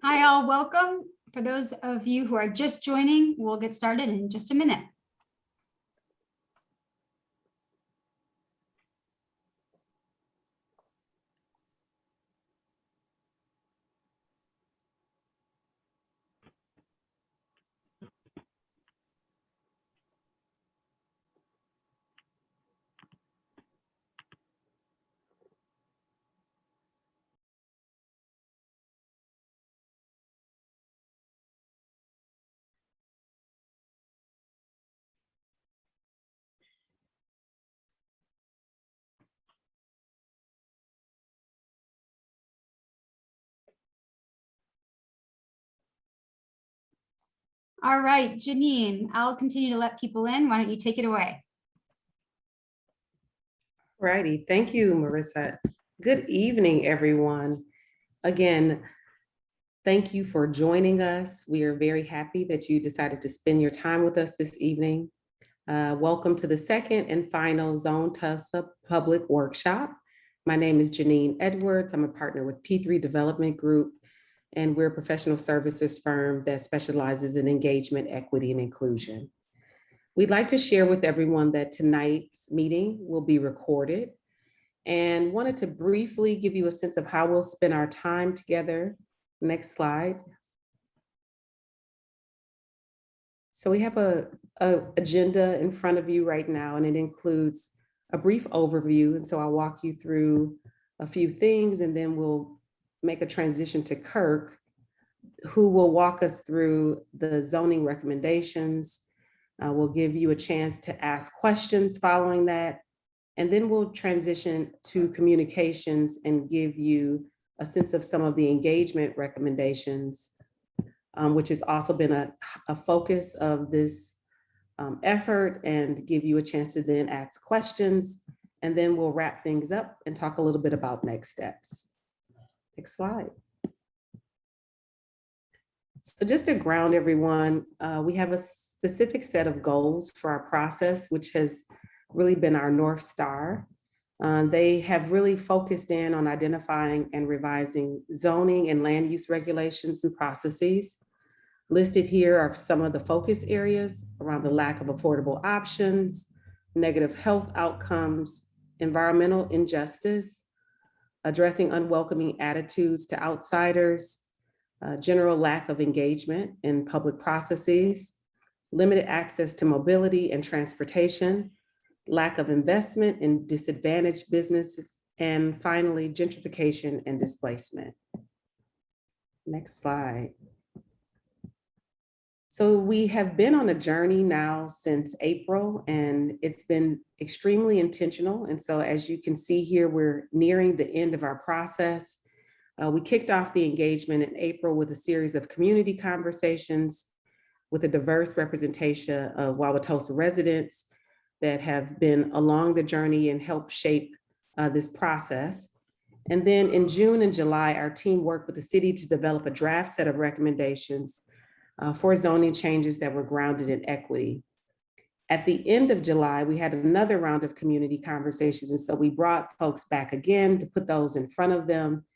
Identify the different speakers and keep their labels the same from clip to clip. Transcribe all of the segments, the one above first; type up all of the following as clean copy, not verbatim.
Speaker 1: Hi, all. Welcome. For those of you who are just joining, we'll get started in just a minute. All right, Janine, I'll continue to let people in. Why don't you take it away?
Speaker 2: Righty, thank you, Marissa. Good evening, everyone. Again, thank you for joining us. We are very happy that you decided to spend your time with us this evening. Welcome to the second and final Zone Tosa Public Workshop. My name is Janine Edwards. I'm a partner with P3 Development Group, and we're a professional services firm that specializes in engagement, equity, and inclusion. We'd like to share with everyone that tonight's meeting will be recorded and wanted to briefly give you a sense of how we'll spend our time together. Next slide. So we have a agenda in front of you right now, and it includes a brief overview. And so I'll walk you through a few things, and then we'll make a transition to Kirk, who will walk us through the zoning recommendations. We'll give you a chance to ask questions following that, and then we'll transition to communications and give you a sense of some of the engagement recommendations, which has also been a focus of this effort, and give you a chance to then ask questions. And then we'll wrap things up and talk a little bit about next steps. Next slide. So just to ground everyone, we have a specific set of goals for our process, which has really been our North Star. They have really focused in on identifying and revising zoning and land use regulations and processes. Listed here are some of the focus areas around the lack of affordable options, negative health outcomes, environmental injustice, addressing unwelcoming attitudes to outsiders, general lack of engagement in public processes, limited access to mobility and transportation, lack of investment in disadvantaged businesses, and finally, gentrification and displacement. Next slide. So we have been on a journey now since April, and it's been extremely intentional. And so as you can see here, we're nearing the end of our process. We kicked off the engagement in April with a series of community conversations with a diverse representation of Wauwatosa residents that have been along the journey and helped shape this process. And then in June and July, our team worked with the city to develop a draft set of recommendations for zoning changes that were grounded in equity. At the end of July, we had another round of community conversations. And so we brought folks back again to put those in front of them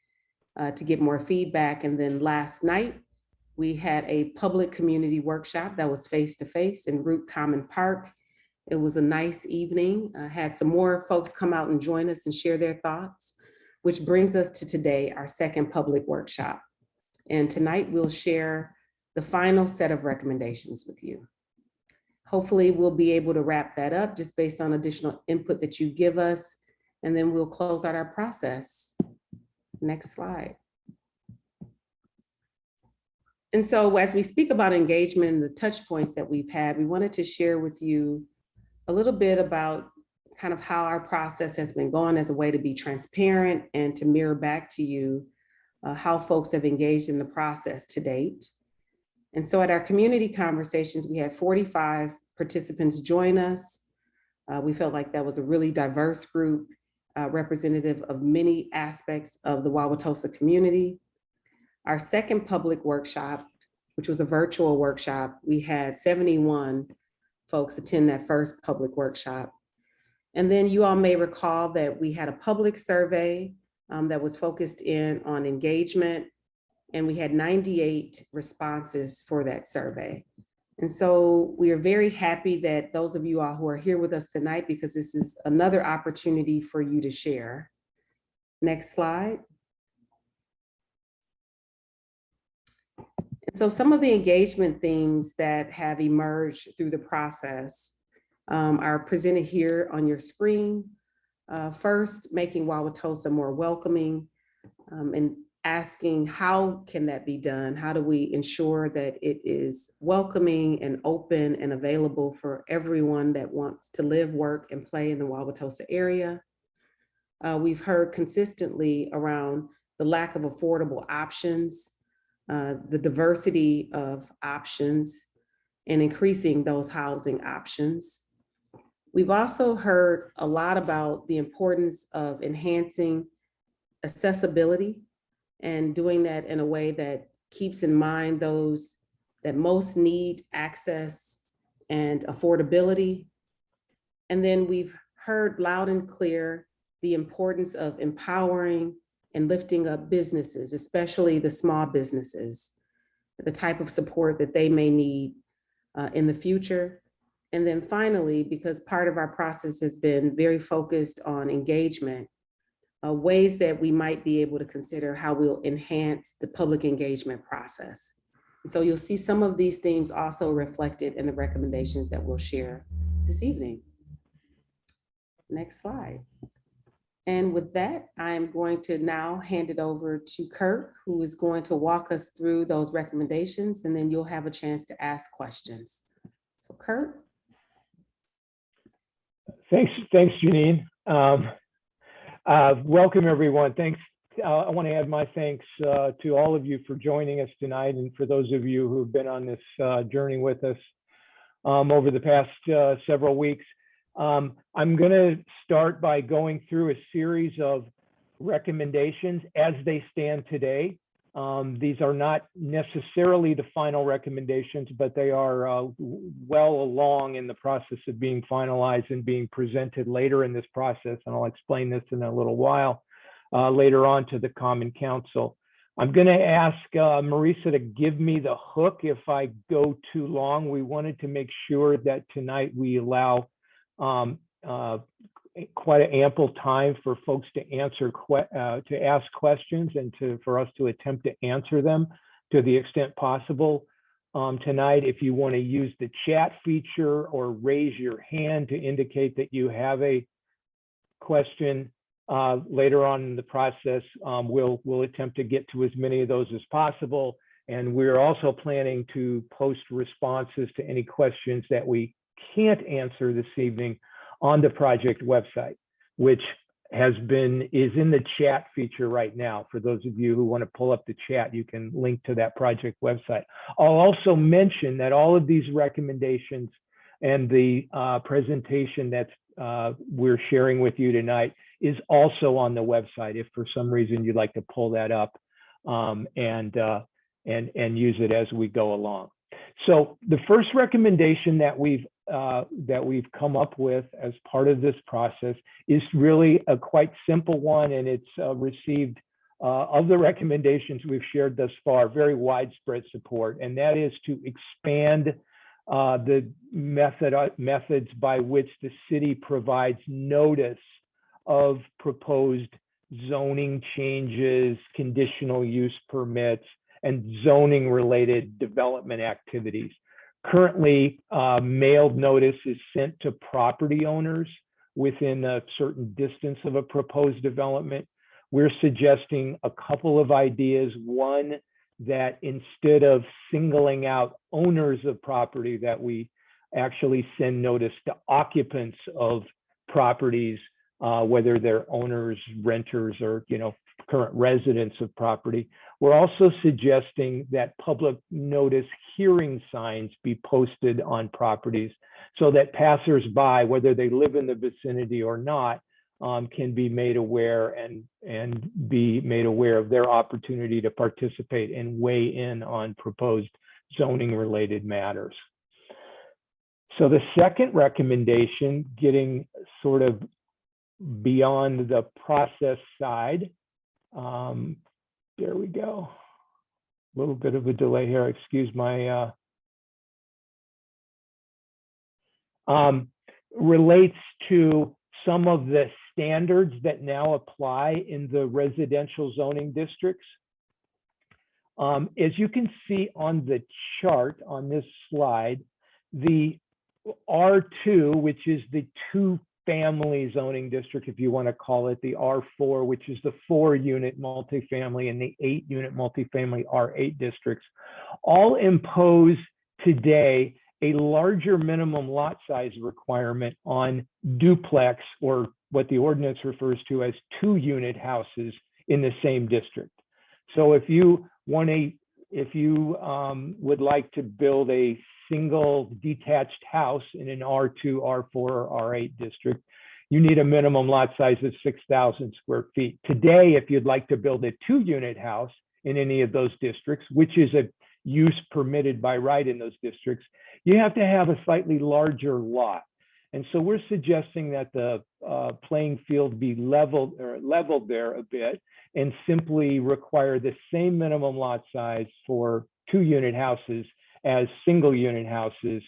Speaker 2: to get more feedback. And then last night, we had a public community workshop that was face-to-face in Root Common Park. It was a nice evening. Had some more folks come out and join us and share their thoughts, which brings us to today, our second public workshop. And tonight we'll share the final set of recommendations with you. Hopefully we'll be able to wrap that up just based on additional input that you give us, and then we'll close out our process. Next slide. And so as we speak about engagement and the touch points that we've had, we wanted to share with you a little bit about kind of how our process has been going as a way to be transparent and to mirror back to you how folks have engaged in the process to date. And so at our community conversations, we had 45 participants join us. We felt like that was a really diverse group, representative of many aspects of the Wauwatosa community. Our second public workshop, which was a virtual workshop, we had 71 folks attend that first public workshop. And then you all may recall that we had a public survey that was focused in on engagement and we had 98 responses for that survey. And so we are very happy that those of you all who are here with us tonight, because this is another opportunity for you to share. Next slide. And so some of the engagement themes that have emerged through the process are presented here on your screen. First, making Wauwatosa more welcoming, and asking how can that be done? How do we ensure that it is welcoming and open and available for everyone that wants to live, work, and play in the Wauwatosa area? We've heard consistently around the lack of affordable options, the diversity of options, and increasing those housing options. We've also heard a lot about the importance of enhancing accessibility and doing that in a way that keeps in mind those that most need access and affordability. And then we've heard loud and clear the importance of empowering and lifting up businesses, especially the small businesses, the type of support that they may need in the future. And then finally, because part of our process has been very focused on engagement, ways that we might be able to consider how we'll enhance the public engagement process. And so you'll see some of these themes also reflected in the recommendations that we'll share this evening. Next slide. And with that, I'm going to now hand it over to Kurt, who is going to walk us through those recommendations, and then you'll have a chance to ask questions. So Kurt.
Speaker 3: Thanks, Janine. Welcome, everyone. Thanks. I want to add my thanks to all of you for joining us tonight, and for those of you who've been on this journey with us over the past several weeks. I'm going to start by going through a series of recommendations as they stand today. These are not necessarily the final recommendations, but they are well along in the process of being finalized and being presented later in this process. And I'll explain this in a little while later on to the Common Council. I'm going to ask Marisa to give me the hook if I go too long. We wanted to make sure that tonight we allow quite an ample time for folks to ask questions and for us to attempt to answer them to the extent possible. Tonight, if you want to use the chat feature or raise your hand to indicate that you have a question later on in the process, we'll attempt to get to as many of those as possible. And we're also planning to post responses to any questions that we can't answer this evening on the project website, which is in the chat feature right now. For those of you who want to pull up the chat, you can link to that project website. I'll also mention that all of these recommendations and the presentation that we're sharing with you tonight is also on the website, if for some reason you'd like to pull that up and use it as we go along. So the first recommendation that we've come up with as part of this process is really a quite simple one, and it's received of the recommendations we've shared thus far, very widespread support, and that is to expand the methods by which the city provides notice of proposed zoning changes, conditional use permits, and zoning related development activities. Currently, mailed notice is sent to property owners within a certain distance of a proposed development. We're suggesting a couple of ideas. One, that instead of singling out owners of property, that we actually send notice to occupants of properties, whether they're owners, renters, or current residents of property. We're also suggesting that public notice hearing signs be posted on properties so that passersby, whether they live in the vicinity or not, can be made aware and be made aware of their opportunity to participate and weigh in on proposed zoning related matters. So the second recommendation, getting sort of beyond the process side, there we go. little bit of a delay here. Excuse my relates to some of the standards that now apply in the residential zoning districts. As you can see on the chart on this slide, the R2, which is the two-family zoning district, if you want to call it, the R4, which is the 4-unit multifamily, and the 8-unit multifamily R8 districts, all impose today a larger minimum lot size requirement on duplex, or what the ordinance refers to as 2-unit houses in the same district. So if you would like to build a single detached house in an R2, R4, or R8 district, you need a minimum lot size of 6,000 square feet. Today, if you'd like to build a 2-unit house in any of those districts, which is a use permitted by right in those districts, you have to have a slightly larger lot. And so we're suggesting that the playing field be leveled there a bit, and simply require the same minimum lot size for 2-unit houses as single-unit houses,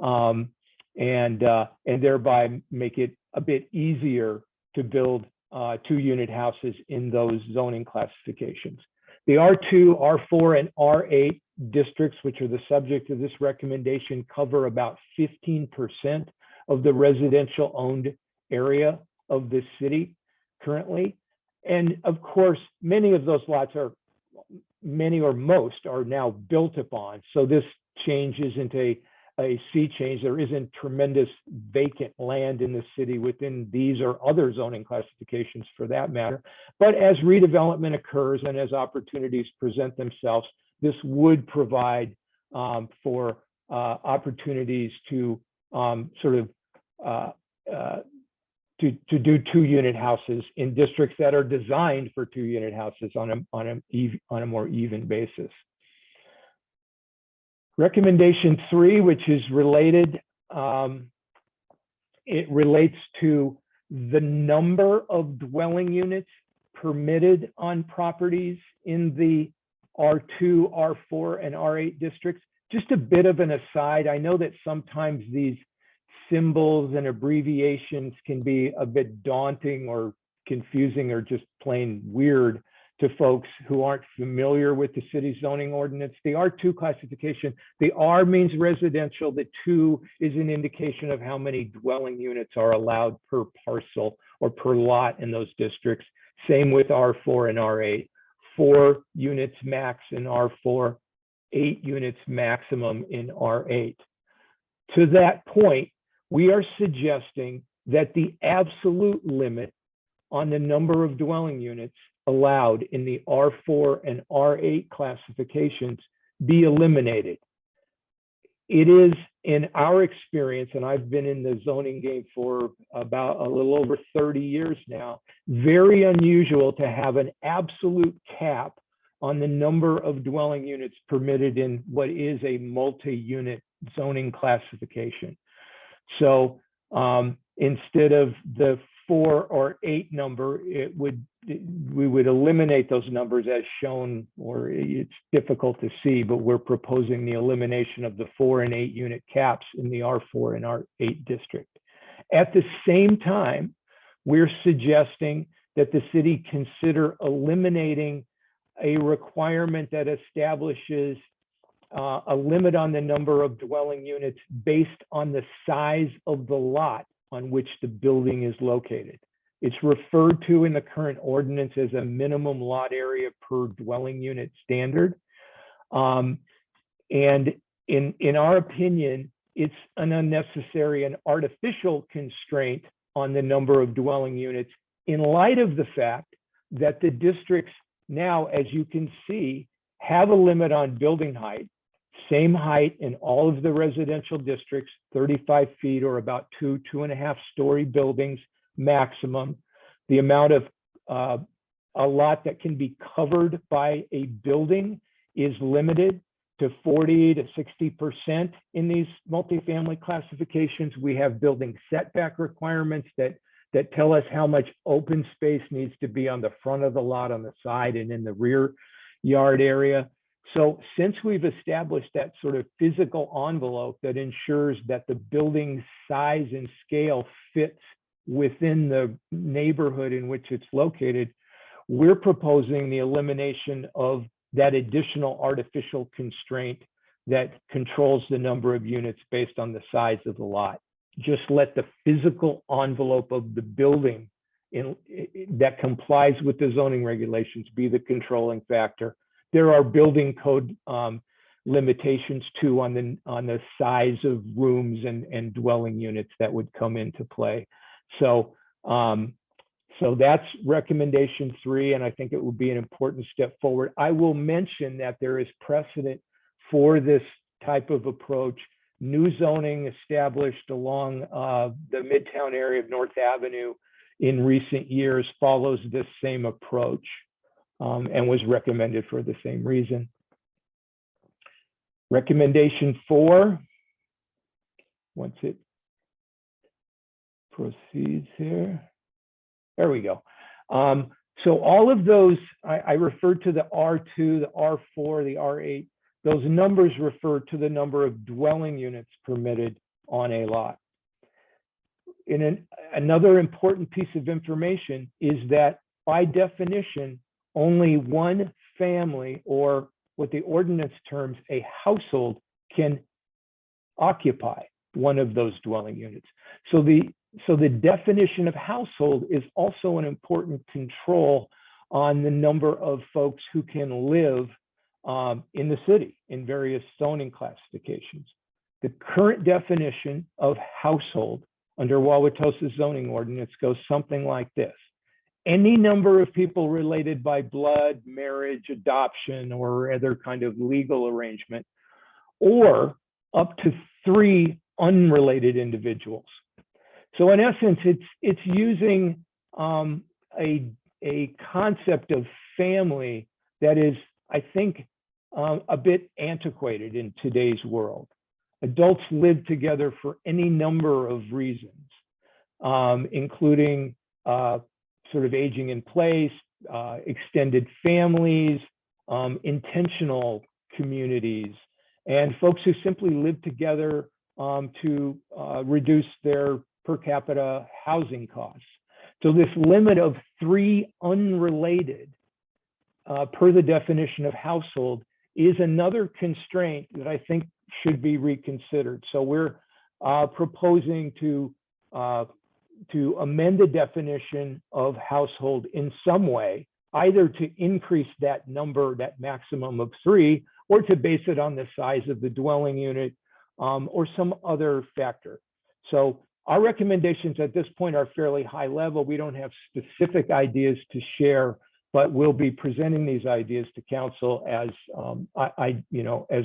Speaker 3: and thereby make it a bit easier to build 2-unit houses in those zoning classifications. The R2, R4, and R8 districts, which are the subject of this recommendation, cover about 15% of the residential owned area of the city currently. And of course, many of those lots are, many or most are now built upon. So this changes into a sea change. There isn't tremendous vacant land in the city within these or other zoning classifications for that matter. But as redevelopment occurs and as opportunities present themselves, this would provide for opportunities to to do 2-unit houses in districts that are designed for 2-unit houses on a more even basis. Recommendation 3, which is related, it relates to the number of dwelling units permitted on properties in the R2, R4, and R8 districts. Just a bit of an aside, I know that sometimes these symbols and abbreviations can be a bit daunting or confusing or just plain weird to folks who aren't familiar with the city's zoning ordinance. The R2 classification, the R means residential, the 2 is an indication of how many dwelling units are allowed per parcel or per lot in those districts. Same with R4 and R8, 4 units max in R4, 8 units maximum in R8. To that point, we are suggesting that the absolute limit on the number of dwelling units allowed in the R4 and R8 classifications be eliminated. It is, in our experience, and I've been in the zoning game for about a little over 30 years now, very unusual to have an absolute cap on the number of dwelling units permitted in what is a multi-unit zoning classification. So instead of the 4 or 8 number, we would eliminate those numbers as shown, or it's difficult to see, but we're proposing the elimination of the 4 and 8 unit caps in the R4 and R8 district. At the same time, we're suggesting that the city consider eliminating a requirement that establishes a limit on the number of dwelling units based on the size of the lot on which the building is located. It's referred to in the current ordinance as a minimum lot area per dwelling unit standard. And in our opinion, it's an unnecessary and artificial constraint on the number of dwelling units in light of the fact that the districts now, as you can see, have a limit on building height, same height in all of the residential districts, 35 feet or about 2.5 story buildings maximum. The amount of a lot that can be covered by a building is limited to 40 to 60% in these multifamily classifications. We have building setback requirements that tell us how much open space needs to be on the front of the lot, on the side, and in the rear yard area. So since we've established that sort of physical envelope that ensures that the building's size and scale fits within the neighborhood in which it's located, we're proposing the elimination of that additional artificial constraint that controls the number of units based on the size of the lot. Just let the physical envelope of the building that complies with the zoning regulations be the controlling factor. There are building code limitations too on the size of rooms and dwelling units that would come into play. So that's recommendation 3, and I think it would be an important step forward. I will mention that there is precedent for this type of approach. New zoning established along the Midtown area of North Avenue in recent years follows this same approach and was recommended for the same reason. Recommendation 4, once it proceeds here, there we go. So all of those, I referred to the R2, the R4, the R8. Those numbers refer to the number of dwelling units permitted on a lot. Another important piece of information is that by definition, only one family, or what the ordinance terms a household, can occupy one of those dwelling units. So the definition of household is also an important control on the number of folks who can live in the city in various zoning classifications. The current definition of household under Wauwatosa zoning ordinance goes something like this: any number of people related by blood, marriage, adoption, or other kind of legal arrangement, or up to 3 unrelated individuals. So in essence, it's using a concept of family that is, I think, a bit antiquated in today's world. Adults live together for any number of reasons, including sort of aging in place, extended families, intentional communities, and folks who simply live together to reduce their per capita housing costs. So this limit of 3 unrelated per the definition of household is another constraint that I think should be reconsidered. So we're proposing to amend the definition of household in some way, either to increase that number, that maximum of 3, or to base it on the size of the dwelling unit or some other factor. So our recommendations at this point are fairly high level. We don't have specific ideas to share, but we'll be presenting these ideas to council as as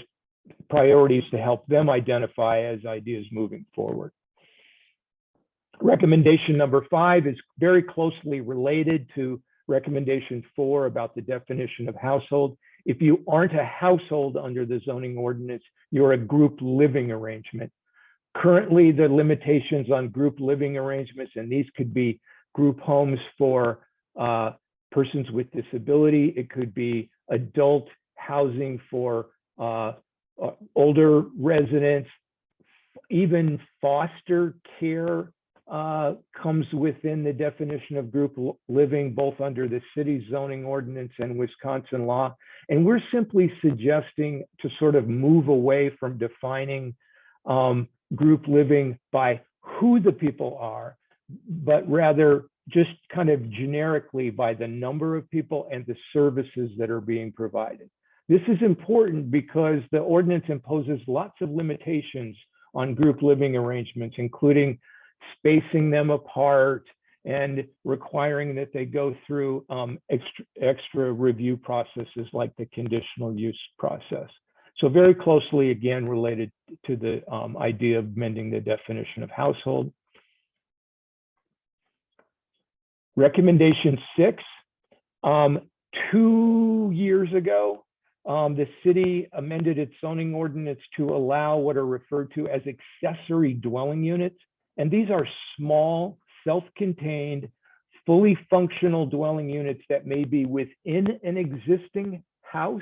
Speaker 3: priorities to help them identify as ideas moving forward. Recommendation number 5 is very closely related to recommendation 4 about the definition of household. If you aren't a household under the zoning ordinance, you're a group living arrangement. Currently, the limitations on group living arrangements, and these could be group homes for persons with disability, it could be adult housing for older residents, even foster care comes within the definition of group living, both under the city's zoning ordinance and Wisconsin law. And we're simply suggesting to sort of move away from defining group living by who the people are, but rather just kind of generically by the number of people and the services that are being provided. This is important because the ordinance imposes lots of limitations on group living arrangements, including spacing them apart and requiring that they go through extra review processes like the conditional use process. So very closely, again, related to the idea of amending the definition of household. Recommendation 6, 2 years ago, the city amended its zoning ordinance to allow what are referred to as accessory dwelling units. And these are small, self-contained, fully functional dwelling units that may be within an existing house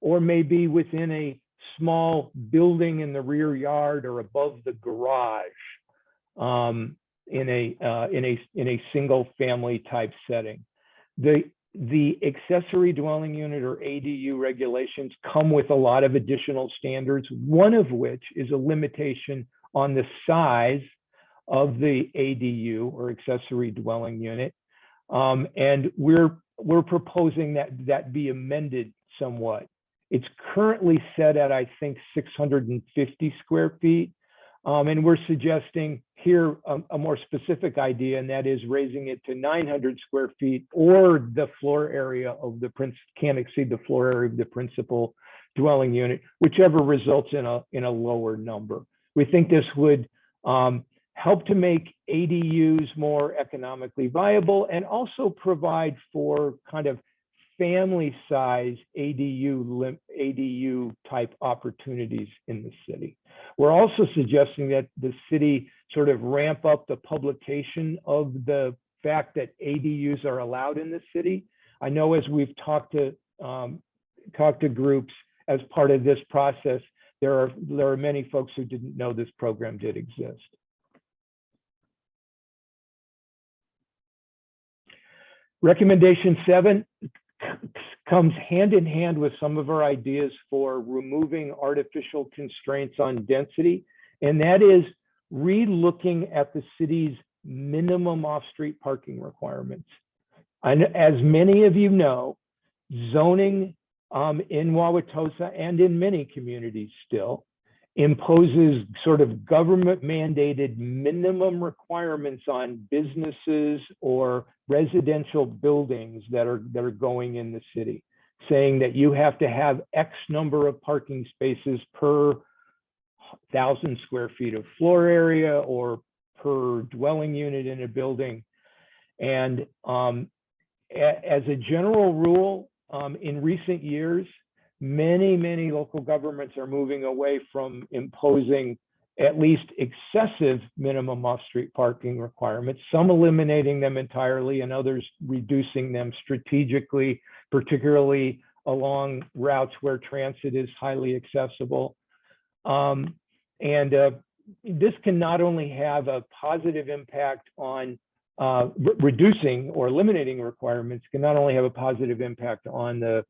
Speaker 3: or maybe within a small building in the rear yard or above the garage, in a single family type setting. The accessory dwelling unit or ADU regulations come with a lot of additional standards, one of which is a limitation on the size of the ADU or accessory dwelling unit. And we're proposing that be amended somewhat. It's currently set at, I think, 650 square feet. And we're suggesting here a more specific idea, and that is raising it to 900 square feet, or the floor area of the can't exceed the floor area of the principal dwelling unit, whichever results in a lower number. We think this would help to make ADUs more economically viable and also provide for kind of family size ADU type opportunities in the city. We're also suggesting that the city sort of ramp up the publication of the fact that ADUs are allowed in the city. I know as we've talked to groups as part of this process, there are many folks who didn't know this program did exist. Recommendation 7 comes hand in hand with some of our ideas for removing artificial constraints on density, and that is re-looking at the city's minimum off-street parking requirements. And as many of you know, zoning in Wauwatosa and in many communities still imposes sort of government mandated minimum requirements on businesses or residential buildings that are going in the city, saying that you have to have X number of parking spaces per 1,000 square feet of floor area or per dwelling unit in a building. And as a general rule, in recent years, many local governments are moving away from imposing at least excessive minimum off-street parking requirements, some eliminating them entirely and others reducing them strategically, particularly along routes where transit is highly accessible. This can not only have a positive impact on reducing or eliminating requirements, can not only have a positive impact on the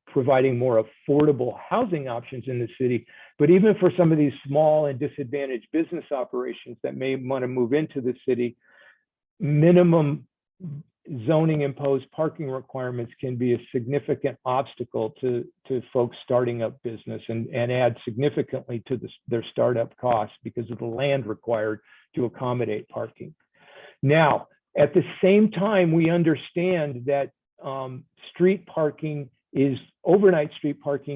Speaker 3: providing more affordable housing options in the city, but even for some of these small and disadvantaged business operations that may want to move into the city, minimum zoning imposed parking requirements can be a significant obstacle to folks starting up business and add significantly to their startup costs because of the land required to accommodate parking. Now, at the same time, we understand that overnight street parking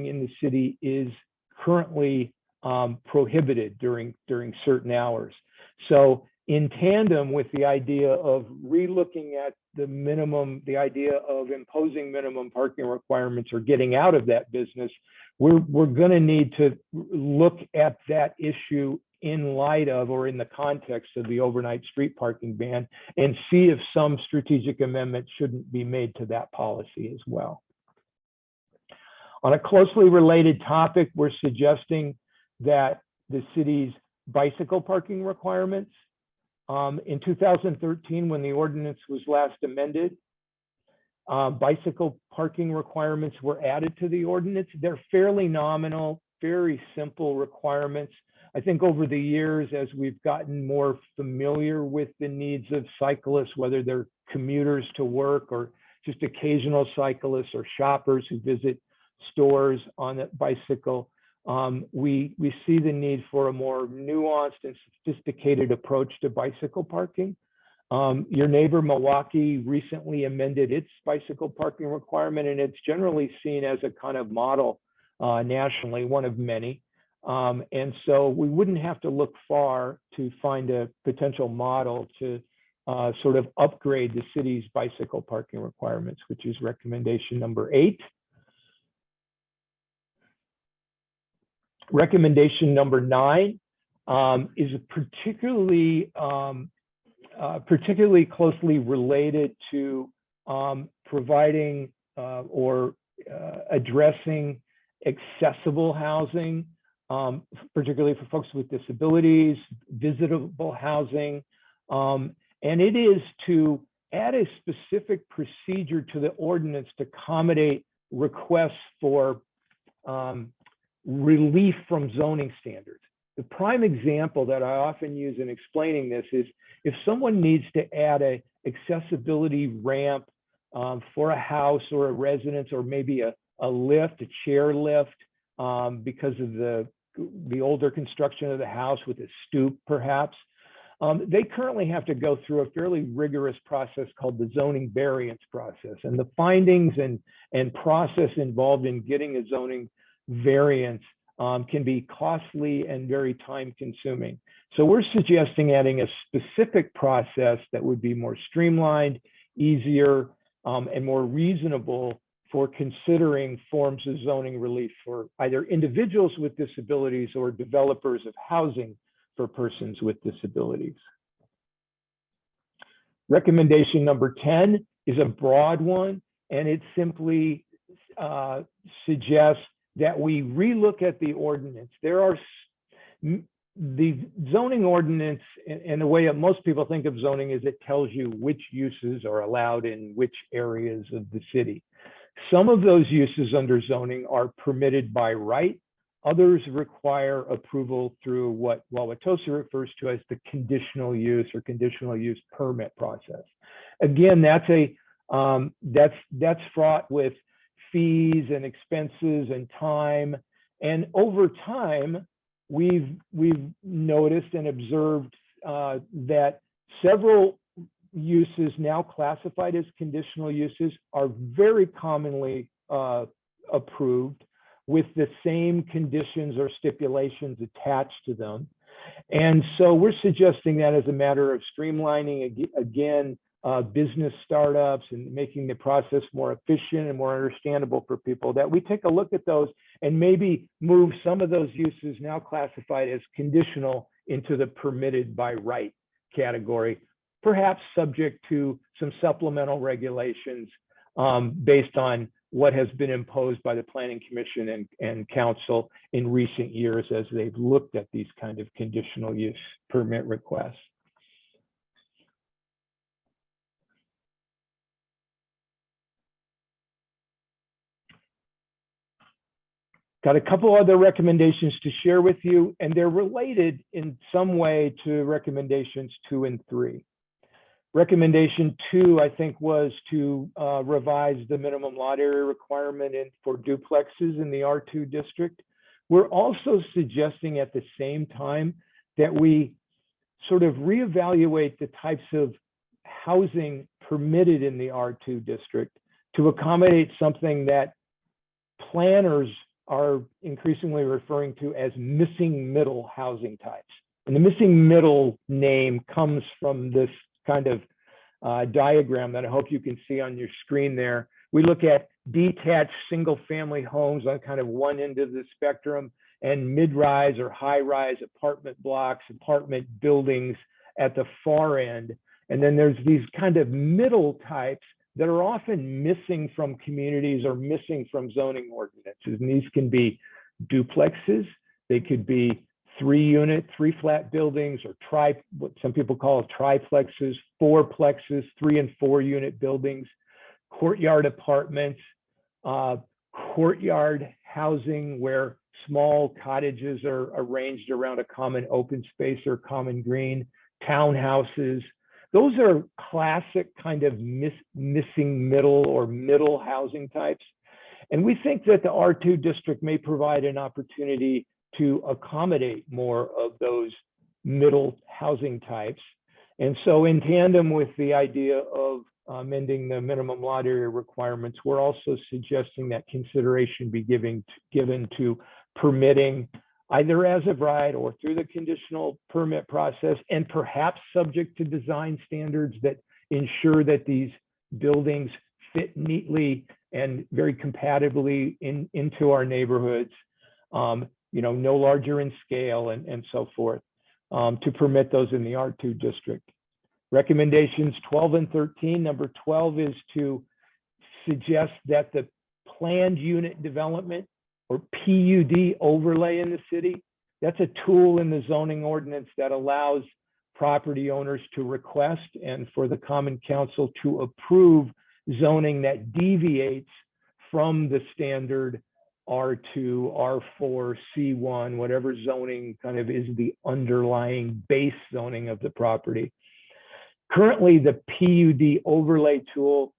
Speaker 3: in the city is currently prohibited during certain hours. So in tandem with the idea of relooking at the idea of imposing minimum parking requirements or getting out of that business, we're going to need to look at that issue in light of or in the context of the overnight street parking ban and see if some strategic amendment shouldn't be made to that policy as well. On a closely related topic, we're suggesting that the city's bicycle parking requirements, in 2013, when the ordinance was last amended, bicycle parking requirements were added to the ordinance. They're fairly nominal, very simple requirements. I think over the years, as we've gotten more familiar with the needs of cyclists, whether they're commuters to work or just occasional cyclists or shoppers who visit stores on a bicycle, we see the need for a more nuanced and sophisticated approach to bicycle parking. Your neighbor Milwaukee recently amended its bicycle parking requirement, and it's generally seen as a kind of model nationally, one of many. And so we wouldn't have to look far to find a potential model to sort of upgrade the city's bicycle parking requirements, which is recommendation number 8. Recommendation number 9 is particularly closely related to providing or addressing accessible housing, particularly for folks with disabilities, visitable housing, and it is to add a specific procedure to the ordinance to accommodate requests for relief from zoning standards. The prime example that I often use in explaining this is if someone needs to add a accessibility ramp for a house or a residence, or maybe a lift, a chair lift, because of the older construction of the house with a stoop perhaps, they currently have to go through a fairly rigorous process called the zoning variance process. And the findings and process involved in getting a zoning variance can be costly and very time consuming. So we're suggesting adding a specific process that would be more streamlined, easier, and more reasonable for considering forms of zoning relief for either individuals with disabilities or developers of housing for persons with disabilities. Recommendation number 10 is a broad one, and it simply suggests that we relook at the ordinance. There are the zoning ordinance, and the way that most people think of zoning is it tells you which uses are allowed in which areas of the city. Some of those uses under zoning are permitted by right. Others require approval through what Wauwatosa refers to as the conditional use or conditional use permit process. Again, that's fraught with fees and expenses and time. And over time, we've noticed and observed that several uses now classified as conditional uses are very commonly approved with the same conditions or stipulations attached to them. And so we're suggesting that as a matter of streamlining, again, business startups and making the process more efficient and more understandable for people, that we take a look at those and maybe move some of those uses now classified as conditional into the permitted by right category, perhaps subject to some supplemental regulations based on what has been imposed by the Planning Commission and Council in recent years as they've looked at these kind of conditional use permit requests. Got a couple other recommendations to share with you, and they're related in some way to recommendations 2 and 3. Recommendation 2, I think, was to revise the minimum lot area requirement for duplexes in the R2 district. We're also suggesting at the same time that we sort of reevaluate the types of housing permitted in the R2 district to accommodate something that planners are increasingly referring to as missing middle housing types. And the missing middle name comes from this kind of diagram that I hope you can see on your screen there. We look at detached single family homes on kind of one end of the spectrum, and mid-rise or high-rise apartment blocks, apartment buildings at the far end. And then there's these kind of middle types that are often missing from communities or missing from zoning ordinances. And these can be duplexes, they could be 3-unit, 3-flat buildings, or what some people call triplexes, 4plexes, 3- and 4-unit buildings, courtyard apartments, courtyard housing where small cottages are arranged around a common open space or common green, townhouses. Those are classic kind of missing middle or middle housing types. And we think that the R2 district may provide an opportunity to accommodate more of those middle housing types. And so in tandem with the idea of amending the minimum lot area requirements, we're also suggesting that consideration be given to permitting either as of right or through the conditional permit process, and perhaps subject to design standards that ensure that these buildings fit neatly and very compatibly into our neighborhoods, no larger in scale and so forth, to permit those in the R2 district. Recommendations 12 and 13. Number 12 is to suggest that the planned unit development or PUD overlay in the city. That's a tool in the zoning ordinance that allows property owners to request and for the Common Council to approve zoning that deviates from the standard R2, R4, C1, whatever zoning kind of is the underlying base zoning of the property. Currently, the PUD overlay tool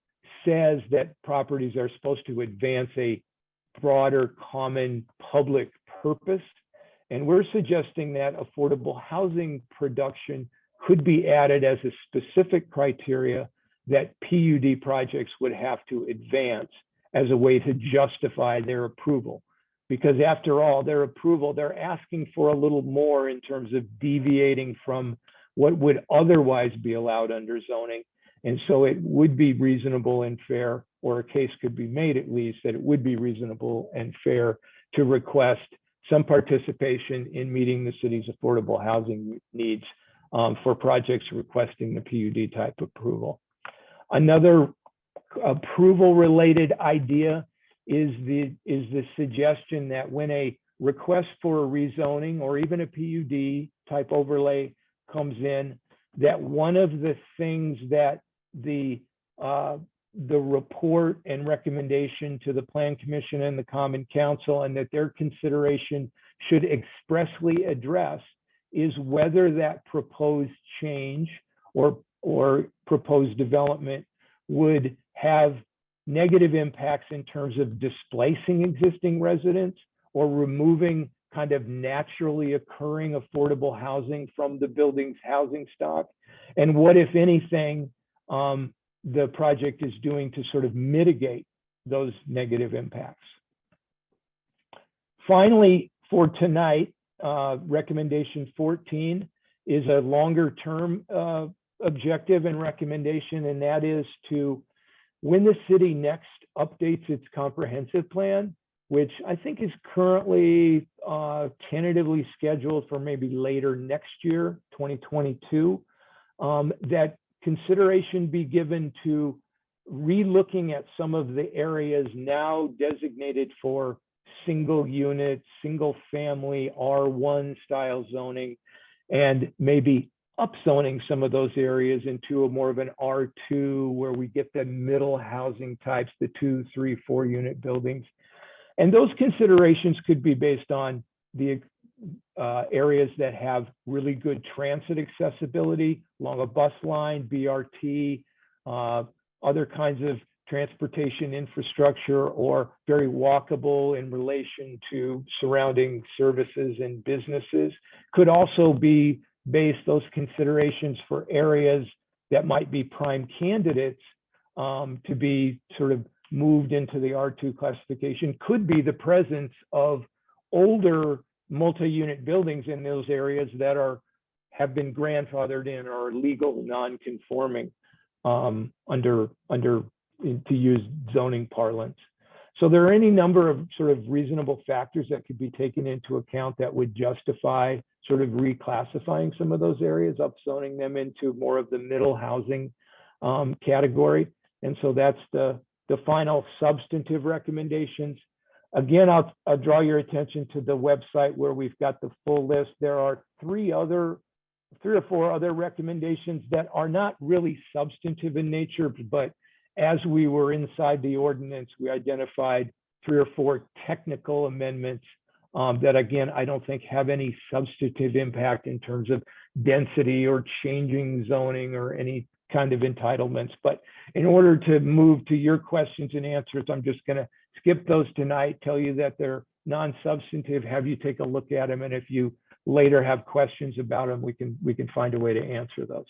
Speaker 3: says that properties are supposed to advance a broader common public purpose. And we're suggesting that affordable housing production could be added as a specific criteria that PUD projects would have to advance as a way to justify their approval. Because after all, their approval, they're asking for a little more in terms of deviating from what would otherwise be allowed under zoning. And so it would be reasonable and fair, or a case could be made at least, that it would be reasonable and fair to request some participation in meeting the city's affordable housing needs for projects requesting the PUD type approval. Another approval related idea is the suggestion that when a request for a rezoning or even a PUD type overlay comes in, that one of the things that the report and recommendation to the Plan Commission and the Common Council, and that their consideration should expressly address, is whether that proposed change or proposed development would have negative impacts in terms of displacing existing residents or removing kind of naturally occurring affordable housing from the building's housing stock, and what, if anything, the project is doing to sort of mitigate those negative impacts. Finally, for tonight, recommendation 14 is a longer term objective and recommendation, and that is to, when the city next updates its comprehensive plan, which I think is currently tentatively scheduled for maybe later next year, 2022, that consideration be given to re-looking at some of the areas now designated for single unit, single family, R1 style zoning, and maybe upzoning some of those areas into a more of an R2 where we get the middle housing types, the 2, 3, 4 unit buildings. And those considerations could be based on the areas that have really good transit accessibility along a bus line, BRT, other kinds of transportation infrastructure, or very walkable in relation to surrounding services and businesses. Could also be based, those considerations, for areas that might be prime candidates to be sort of moved into the R2 classification. Could be the presence of older multi-unit buildings in those areas that have been grandfathered in or are legal non-conforming to use zoning parlance. So there are any number of sort of reasonable factors that could be taken into account that would justify sort of reclassifying some of those areas, upzoning them into more of the middle housing category. And so that's the final substantive recommendations. Again, I'll draw your attention to the website where we've got the full list. There are three or four other recommendations that are not really substantive in nature, but as we were inside the ordinance, we identified 3 or 4 technical amendments that, again, I don't think have any substantive impact in terms of density or changing zoning or any kind of entitlements. But in order to move to your questions and answers, I'm just going to skip those tonight, tell you that they're non-substantive, have you take a look at them, and if you later have questions about them, we can find a way to answer those.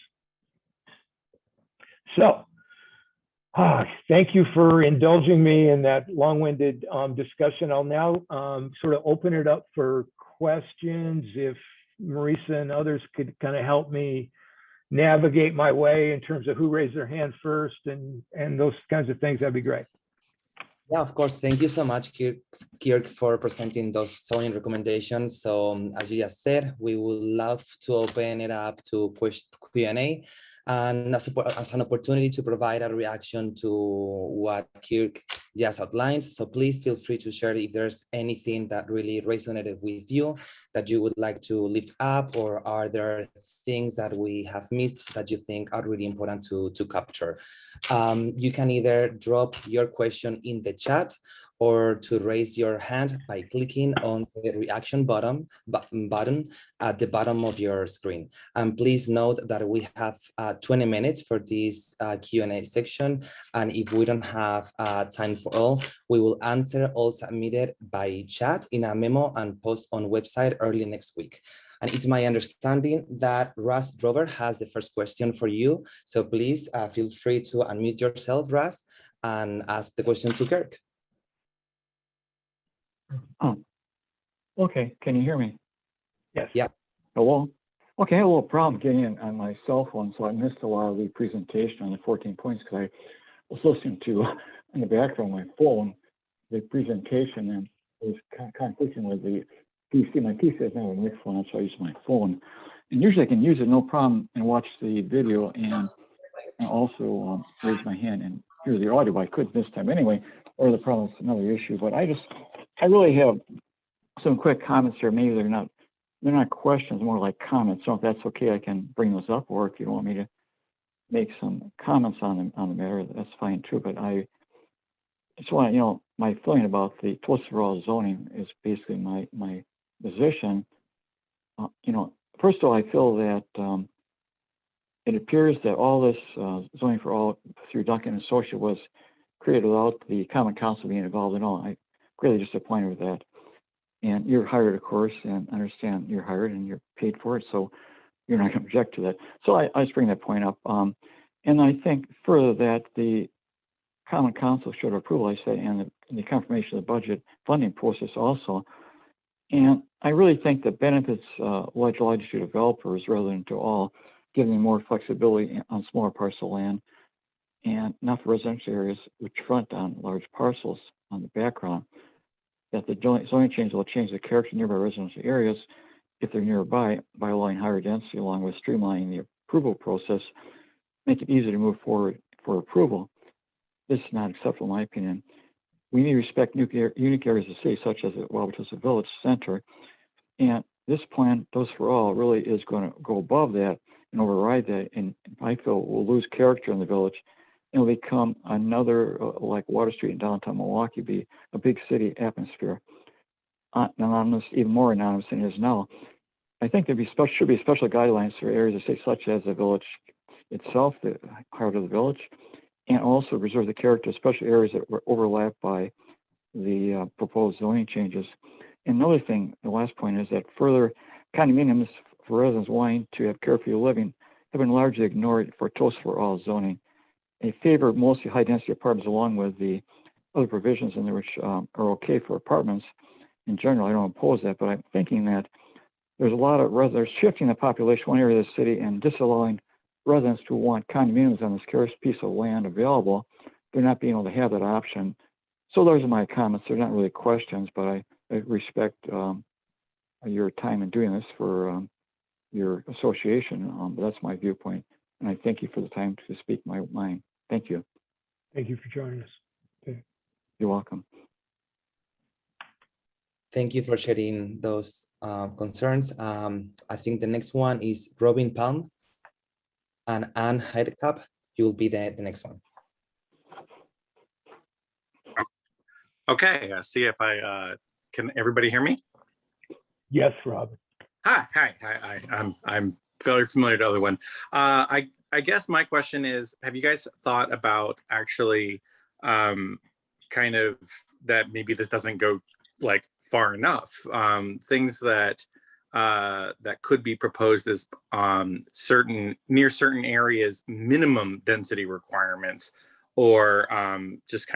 Speaker 3: So thank you for indulging me in that long-winded discussion. I'll now sort of open it up for questions. If Marisa and others could kind of help me navigate my way in terms of who raised their hand first and those kinds of things, that'd be great.
Speaker 4: Yeah, of course. Thank you so much, Kirk, for presenting those zoning recommendations. So as you just said, we would love to open it up to Q&A and as an opportunity to provide a reaction to what Kirk just outlined. So please feel free to share if there's anything that really resonated with you that you would like to lift up, or are there things that we have missed that you think are really important to capture. You can either drop your question in the chat or to raise your hand by clicking on the reaction button at the bottom of your screen. And please note that we have 20 minutes for this Q&A section. And if we don't have time for all, we will answer all submitted by chat in a memo and post on website early next week. And it's my understanding that Russ Drover has the first question for you. So please feel free to unmute yourself, Russ, and ask the question to Kirk.
Speaker 5: Oh, okay. Can you hear me?
Speaker 3: Yes.
Speaker 4: Yeah.
Speaker 5: Hello? Okay, I had a little problem getting in on my cell phone, so I missed a lot of the presentation on the 14 points because I was listening to, in the background on my phone, the presentation, and it was conflicting with the PC. My PC has now a microphone, so I use my phone. And usually I can use it no problem and watch the video and also raise my hand and hear the audio, but I couldn't this time anyway, or the problem is another issue. But I really have some quick comments here. Maybe they're not questions, more like comments. So if that's okay, I can bring those up, or if you want me to make some comments on the matter, that's fine too. But I just want to, my feeling about the Tosa for all zoning is basically my position. First of all, I feel that it appears that all this zoning for all through Duncan and Associate was created without the Common Council being involved at all. I'm really disappointed with that. And you're hired, of course, and understand you're hired and you're paid for it, so you're not going to object to that. So I just bring that point up. And I think further that the Common Council should approve, I say, and the confirmation of the budget funding process also. And I really think that benefits large to developers rather than to all, giving them more flexibility on smaller parcel land, and not for residential areas which front on large parcels on the background. That the zoning change will change the character of nearby residential areas if they're nearby by allowing higher density, along with streamlining the approval process, make it easier to move forward for approval. This is not acceptable in my opinion. We need to respect unique areas of the city, such as the Wauwatosa Village Center. And this plan, Tosa for All, really is going to go above that and override that. And I feel we'll lose character in the village. It'll become another, like Water Street in downtown Milwaukee, be a big city atmosphere. Anonymous, even more anonymous than it is now. I think there should be special guidelines for areas of the city, such as the village itself, the heart of the village, and also reserve the character of special areas that were overlapped by the proposed zoning changes. And another thing, the last point, is that further condominiums for residents wanting to have carefree living have been largely ignored for Tosa for All zoning. They favor mostly high-density apartments, along with the other provisions in there which are okay for apartments in general. I don't oppose that, but I'm thinking that there's a lot of residents shifting the population one area of the city and disallowing residents who want condominiums on this scarce piece of land available. They're not being able to have that option. So those are my comments. They're not really questions, but I respect your time in doing this for your association. But that's my viewpoint. And I thank you for the time to speak my mind. Thank you.
Speaker 3: Thank you for joining us. Okay.
Speaker 5: You're welcome.
Speaker 4: Thank you for sharing those concerns. I think the next one is Robin Palm and Anne Heidkamp. You will be the next one.
Speaker 6: Okay, see if I can everybody hear me?
Speaker 3: Yes, Robin.
Speaker 6: Hi. I'm fairly familiar to the other one. I guess my question is, have you guys thought about actually kind of that maybe this doesn't go like far enough? Things that that could be proposed as near certain areas, minimum density requirements, or just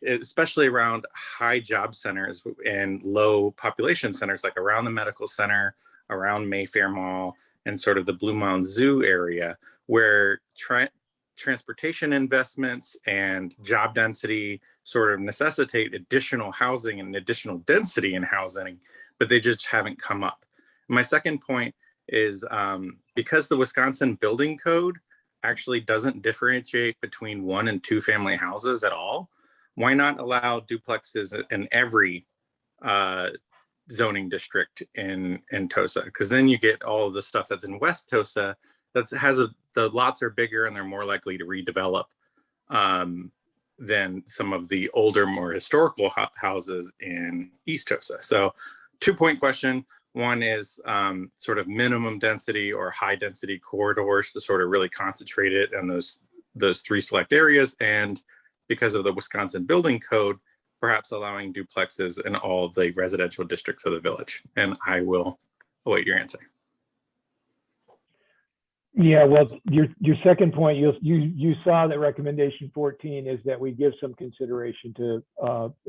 Speaker 6: especially around high job centers and low population centers, like around the medical center, around Mayfair Mall, and sort of the Blue Mound Zoo area, where transportation investments and job density sort of necessitate additional housing and additional density in housing, but they just haven't come up. My second point is because the Wisconsin Building Code actually doesn't differentiate between 1 and 2 family houses at all. why not allow duplexes in every zoning district in Tosa? Because then you get all of the stuff that's in West Tosa the lots are bigger and they're more likely to redevelop than some of the older, more historical houses in East Tosa. So 2-point question. One is sort of minimum density or high density corridors to sort of really concentrate it on those 3 select areas. And because of the Wisconsin Building Code, perhaps allowing duplexes in all the residential districts of the village. And I will await your answer.
Speaker 3: Yeah, well, your second point, you saw that recommendation 14 is that we give some consideration to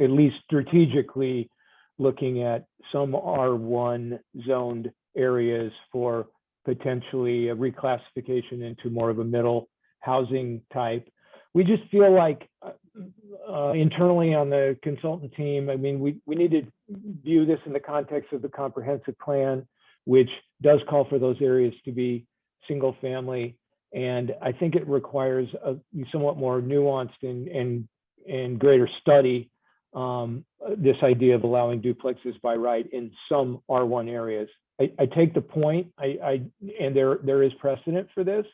Speaker 3: at least strategically looking at some R1 zoned areas for potentially a reclassification into more of a middle housing type. We just feel like internally on the consultant team, I mean, we need to view this in the context of the comprehensive plan, which does call for those areas to be single family. And I think it requires a somewhat more nuanced and greater study, this idea of allowing duplexes by right in some R1 areas. I take the point, and there is precedent for this.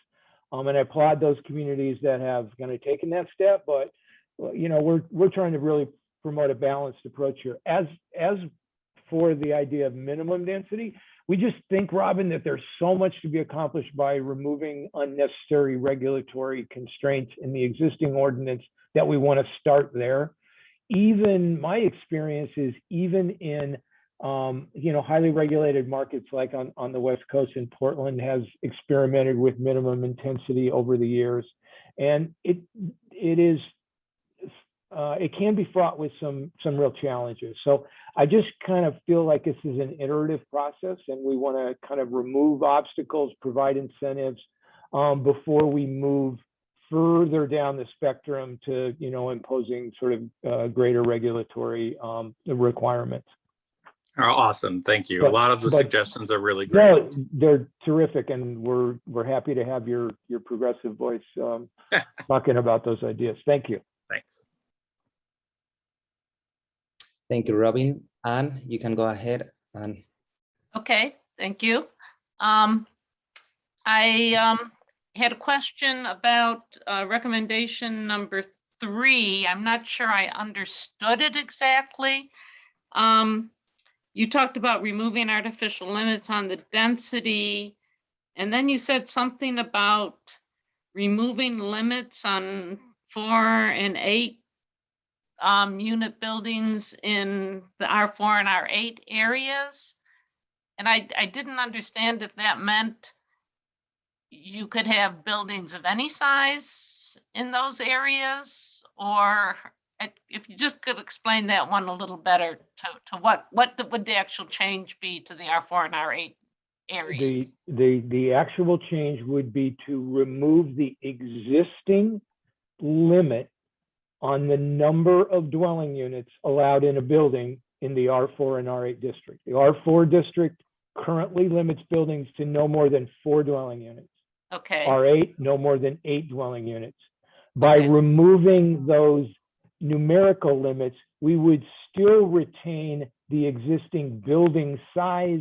Speaker 3: And I applaud those communities that have kind of taken that step, but we're trying to really promote a balanced approach here. As for the idea of minimum density, we just think, Robin, that there's so much to be accomplished by removing unnecessary regulatory constraints in the existing ordinance that we want to start there. Even my experience is even in highly regulated markets like on the West Coast, and Portland has experimented with minimum intensity over the years, and it can be fraught with some real challenges. So I just kind of feel like this is an iterative process, and we want to kind of remove obstacles, provide incentives before we move further down the spectrum to imposing sort of greater regulatory requirements.
Speaker 6: Awesome, thank you. A lot of the suggestions are really great.
Speaker 3: No, they're terrific, and we're happy to have your progressive voice talking about those ideas. Thank you.
Speaker 6: Thanks.
Speaker 4: Thank you, Robin. Anne, you can go ahead. Anne.
Speaker 7: Okay, thank you. I had a question about recommendation number 3. I'm not sure I understood it exactly. You talked about removing artificial limits on the density, and then you said something about removing limits on 4 and 8 unit buildings in the R4 and R8 areas. And I didn't understand if that meant you could have buildings of any size in those areas, or if you just could explain that one a little better to what would the actual change be to the R4 and R8 areas?
Speaker 3: The actual change would be to remove the existing limit on the number of dwelling units allowed in a building in the R4 and R8 district. The R4 district currently limits buildings to no more than 4 dwelling units.
Speaker 7: Okay.
Speaker 3: R8, no more than 8 dwelling units. By removing those numerical limits, we would still retain the existing building size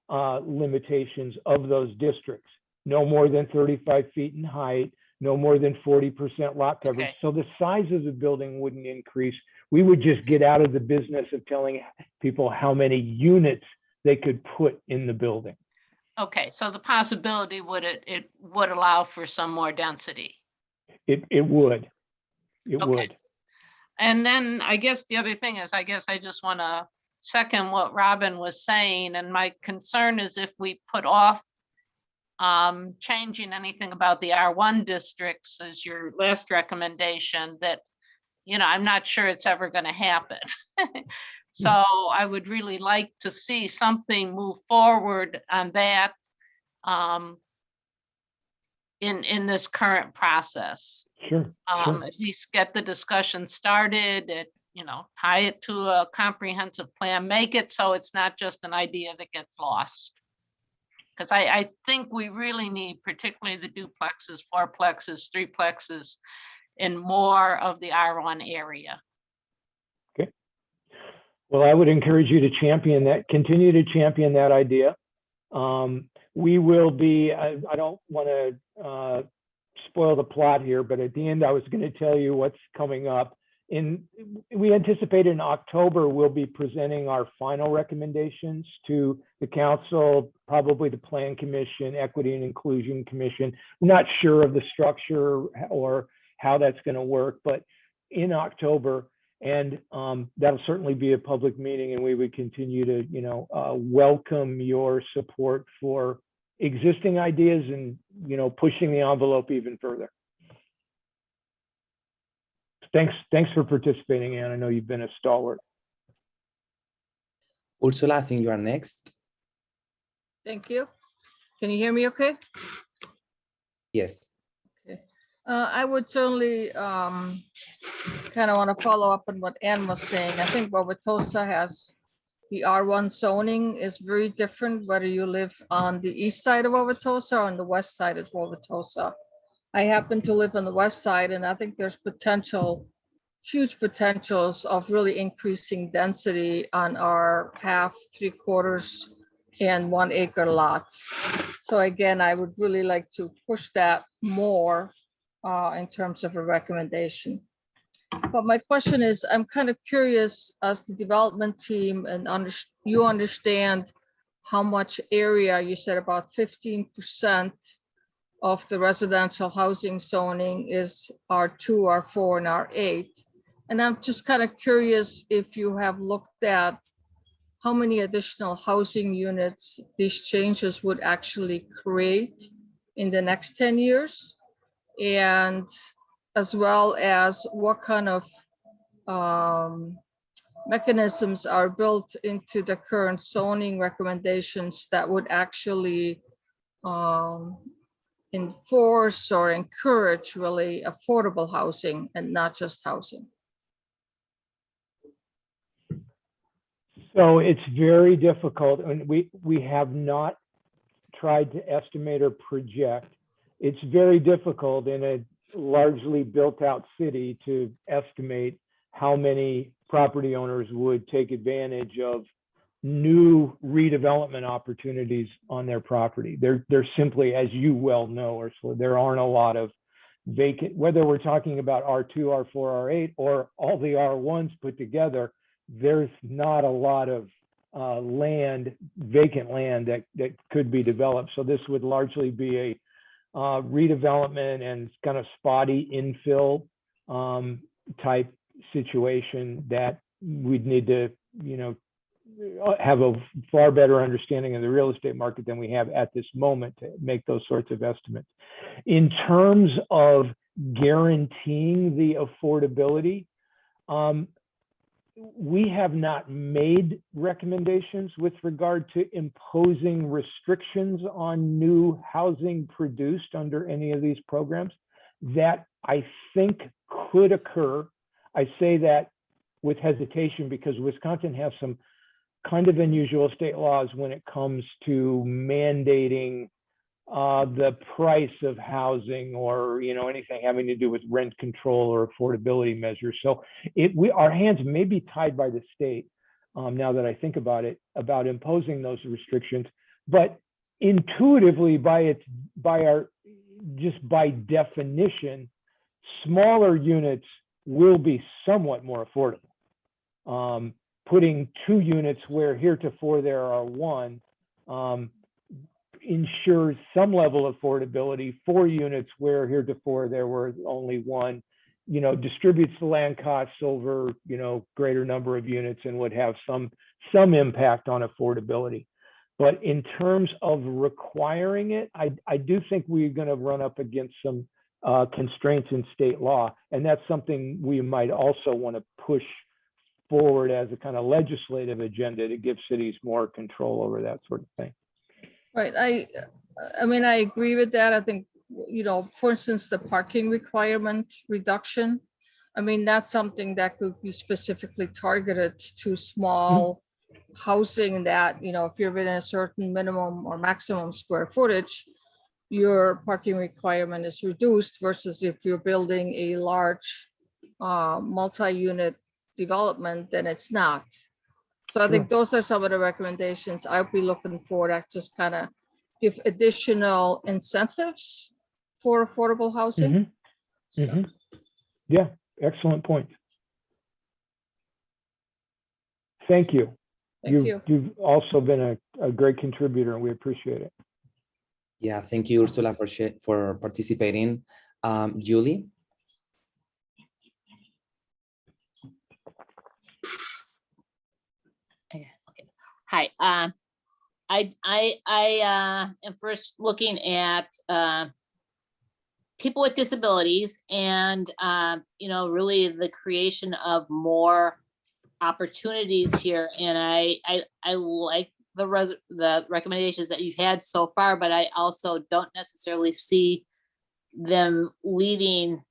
Speaker 3: limitations of those districts. No more than 35 feet in height, no more than 40% lot coverage.
Speaker 7: Okay.
Speaker 3: So the size of the building wouldn't increase. We would just get out of the business of telling people how many units they could put in the building.
Speaker 7: Okay, so the possibility it would allow for some more density.
Speaker 3: It would. It
Speaker 7: Okay.
Speaker 3: would.
Speaker 7: And then I guess the other thing is, I guess I just want to second what Robin was saying. And my concern is if we put off changing anything about the R1 districts as your last recommendation, that, I'm not sure it's ever going to happen. So I would really like to see something move forward on that in this current process.
Speaker 3: Sure.
Speaker 7: At least get the discussion started, tie it to a comprehensive plan, make it so it's not just an idea that gets lost. Because I think we really need, particularly the duplexes, 4plexes, 3plexes in more of the R1 area.
Speaker 3: Well, I would encourage you to champion that, continue to champion that idea. We will be, I don't want to spoil the plot here, but at the end, I was going to tell you what's coming up. We anticipate in October, we'll be presenting our final recommendations to the council, probably the Plan Commission, Equity and Inclusion Commission. We're not sure of the structure or how that's going to work, but in October, and that'll certainly be a public meeting, and we would continue to, welcome your support for existing ideas and, pushing the envelope even further. Thanks for participating, Anne. I know you've been a stalwart.
Speaker 4: Ursula, I think you are next.
Speaker 8: Thank you. Can you hear me okay?
Speaker 4: Yes.
Speaker 8: Okay. I would certainly kind of want to follow up on what Ann was saying. I think Wauwatosa has the R1 zoning is very different whether you live on the east side of Wauwatosa or on the west side of Wauwatosa. I happen to live on the west side, and I think there's huge potentials of really increasing density on our half, 3/4, and 1 acre lots. So again, I would really like to push that more in terms of a recommendation. But my question is, I'm kind of curious as the development team, and you understand how much area, you said about 15% of the residential housing zoning is R2, R4, and R8. And I'm just kind of curious if you have looked at how many additional housing units these changes would actually create in the next 10 years, and as well as what kind of mechanisms are built into the current zoning recommendations that would actually enforce or encourage really affordable housing and not just housing.
Speaker 3: So it's very difficult, and we have not tried to estimate or project. It's very difficult in a largely built out city to estimate how many property owners would take advantage of new redevelopment opportunities on their property. There simply, as you well know, Ursula, there aren't a lot of vacant, whether we're talking about R2, R4, R8, or all the R1s put together, there's not a lot of vacant land that could be developed. So this would largely be a redevelopment and kind of spotty infill type situation that we'd need to, have a far better understanding of the real estate market than we have at this moment to make those sorts of estimates. In terms of guaranteeing the affordability, we have not made recommendations with regard to imposing restrictions on new housing produced under any of these programs. That I think could occur. I say that with hesitation because Wisconsin has some kind of unusual state laws when it comes to mandating the price of housing or anything having to do with rent control or affordability measures. So our hands may be tied by the state now that I think about it, about imposing those restrictions. But intuitively, just by definition, smaller units will be somewhat more affordable. Putting 2 units where heretofore there are 1 ensures some level of affordability. 4 units where heretofore there were only 1, distributes the land costs over, greater number of units and would have some impact on affordability. But in terms of requiring it, I do think we're going to run up against some constraints in state law. And that's something we might also want to push forward as a kind of legislative agenda to give cities more control over that sort of thing.
Speaker 8: Right. I mean, I agree with that. I think, for instance, the parking requirement reduction, I mean, that's something that could be specifically targeted to small housing that, if you're within a certain minimum or maximum square footage, your parking requirement is reduced versus if you're building a large multi-unit development, then it's not. So I think those are some of the recommendations I'll be looking for that just kind of give additional incentives for affordable housing.
Speaker 3: Yeah, excellent point. Thank you.
Speaker 8: Thank you.
Speaker 3: You've also been a great contributor, and we appreciate it.
Speaker 4: Yeah, thank you, Ursula, for participating. Julie?
Speaker 9: Hi, I am first looking at people with disabilities and really the creation of more opportunities here. And I like the recommendations that you've had so far, but I also don't necessarily see them leading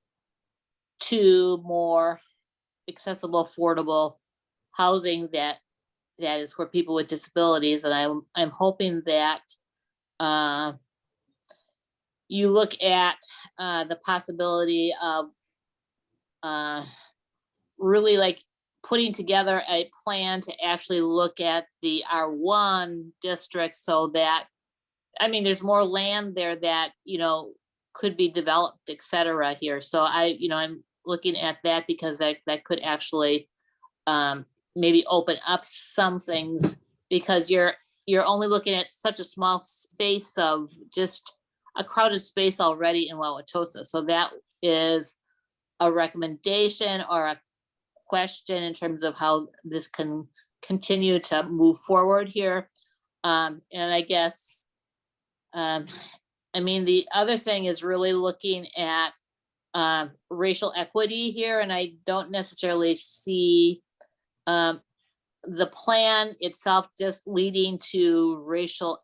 Speaker 9: to more accessible, affordable housing that is for people with disabilities. And I'm hoping that you look at the possibility of really like putting together a plan to actually look at the R1 district, so that, I mean, there's more land there that, could be developed, et cetera here. So I'm looking at that because that could actually maybe open up some things, because you're only looking at such a small space of just a crowded space already in Wauwatosa. So that is a recommendation or a question in terms of how this can continue to move forward here. And I guess, the other thing is really looking at racial equity here. And I don't necessarily see the plan itself just leading to racial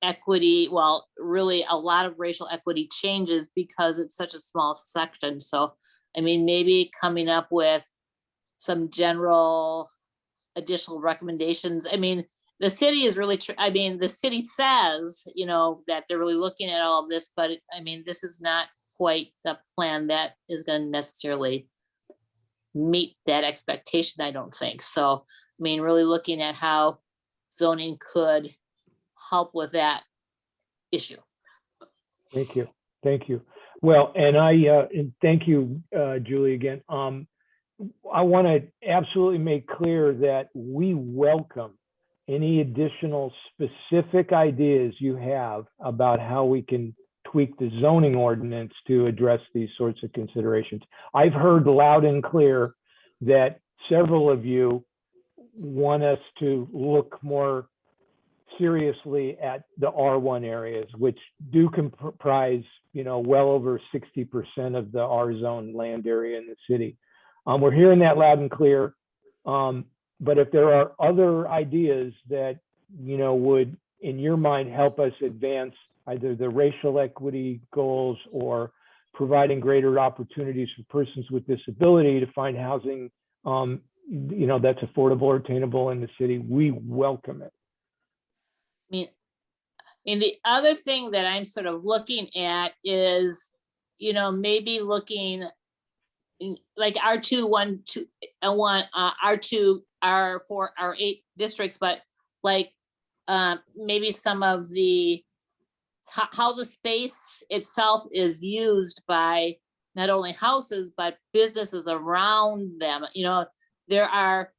Speaker 9: equity. Well, really a lot of racial equity changes because it's such a small section. So, maybe coming up with some general additional recommendations. The city is really, the city says, that they're really looking at all of this, but this is not quite the plan that is going to necessarily meet that expectation, I don't think. So, really looking at how zoning could help with that issue.
Speaker 3: Thank you. Thank you. Well, and and thank you, Julie, again. I want to absolutely make clear that we welcome any additional specific ideas you have about how we can tweak the zoning ordinance to address these sorts of considerations. I've heard loud and clear that several of you want us to look more seriously at the R1 areas, which do comprise, well over 60% of the R zone land area in the city. We're hearing that loud and clear. But if there are other ideas that, would, in your mind, help us advance either the racial equity goals or providing greater opportunities for persons with disability to find housing, that's affordable or attainable in the city, we welcome it.
Speaker 9: The other thing that I'm sort of looking at is, maybe looking like R2, 1, 2, and 1, R2, R4, R8 districts, but like maybe some of the how the space itself is used by not only houses but businesses around them. There are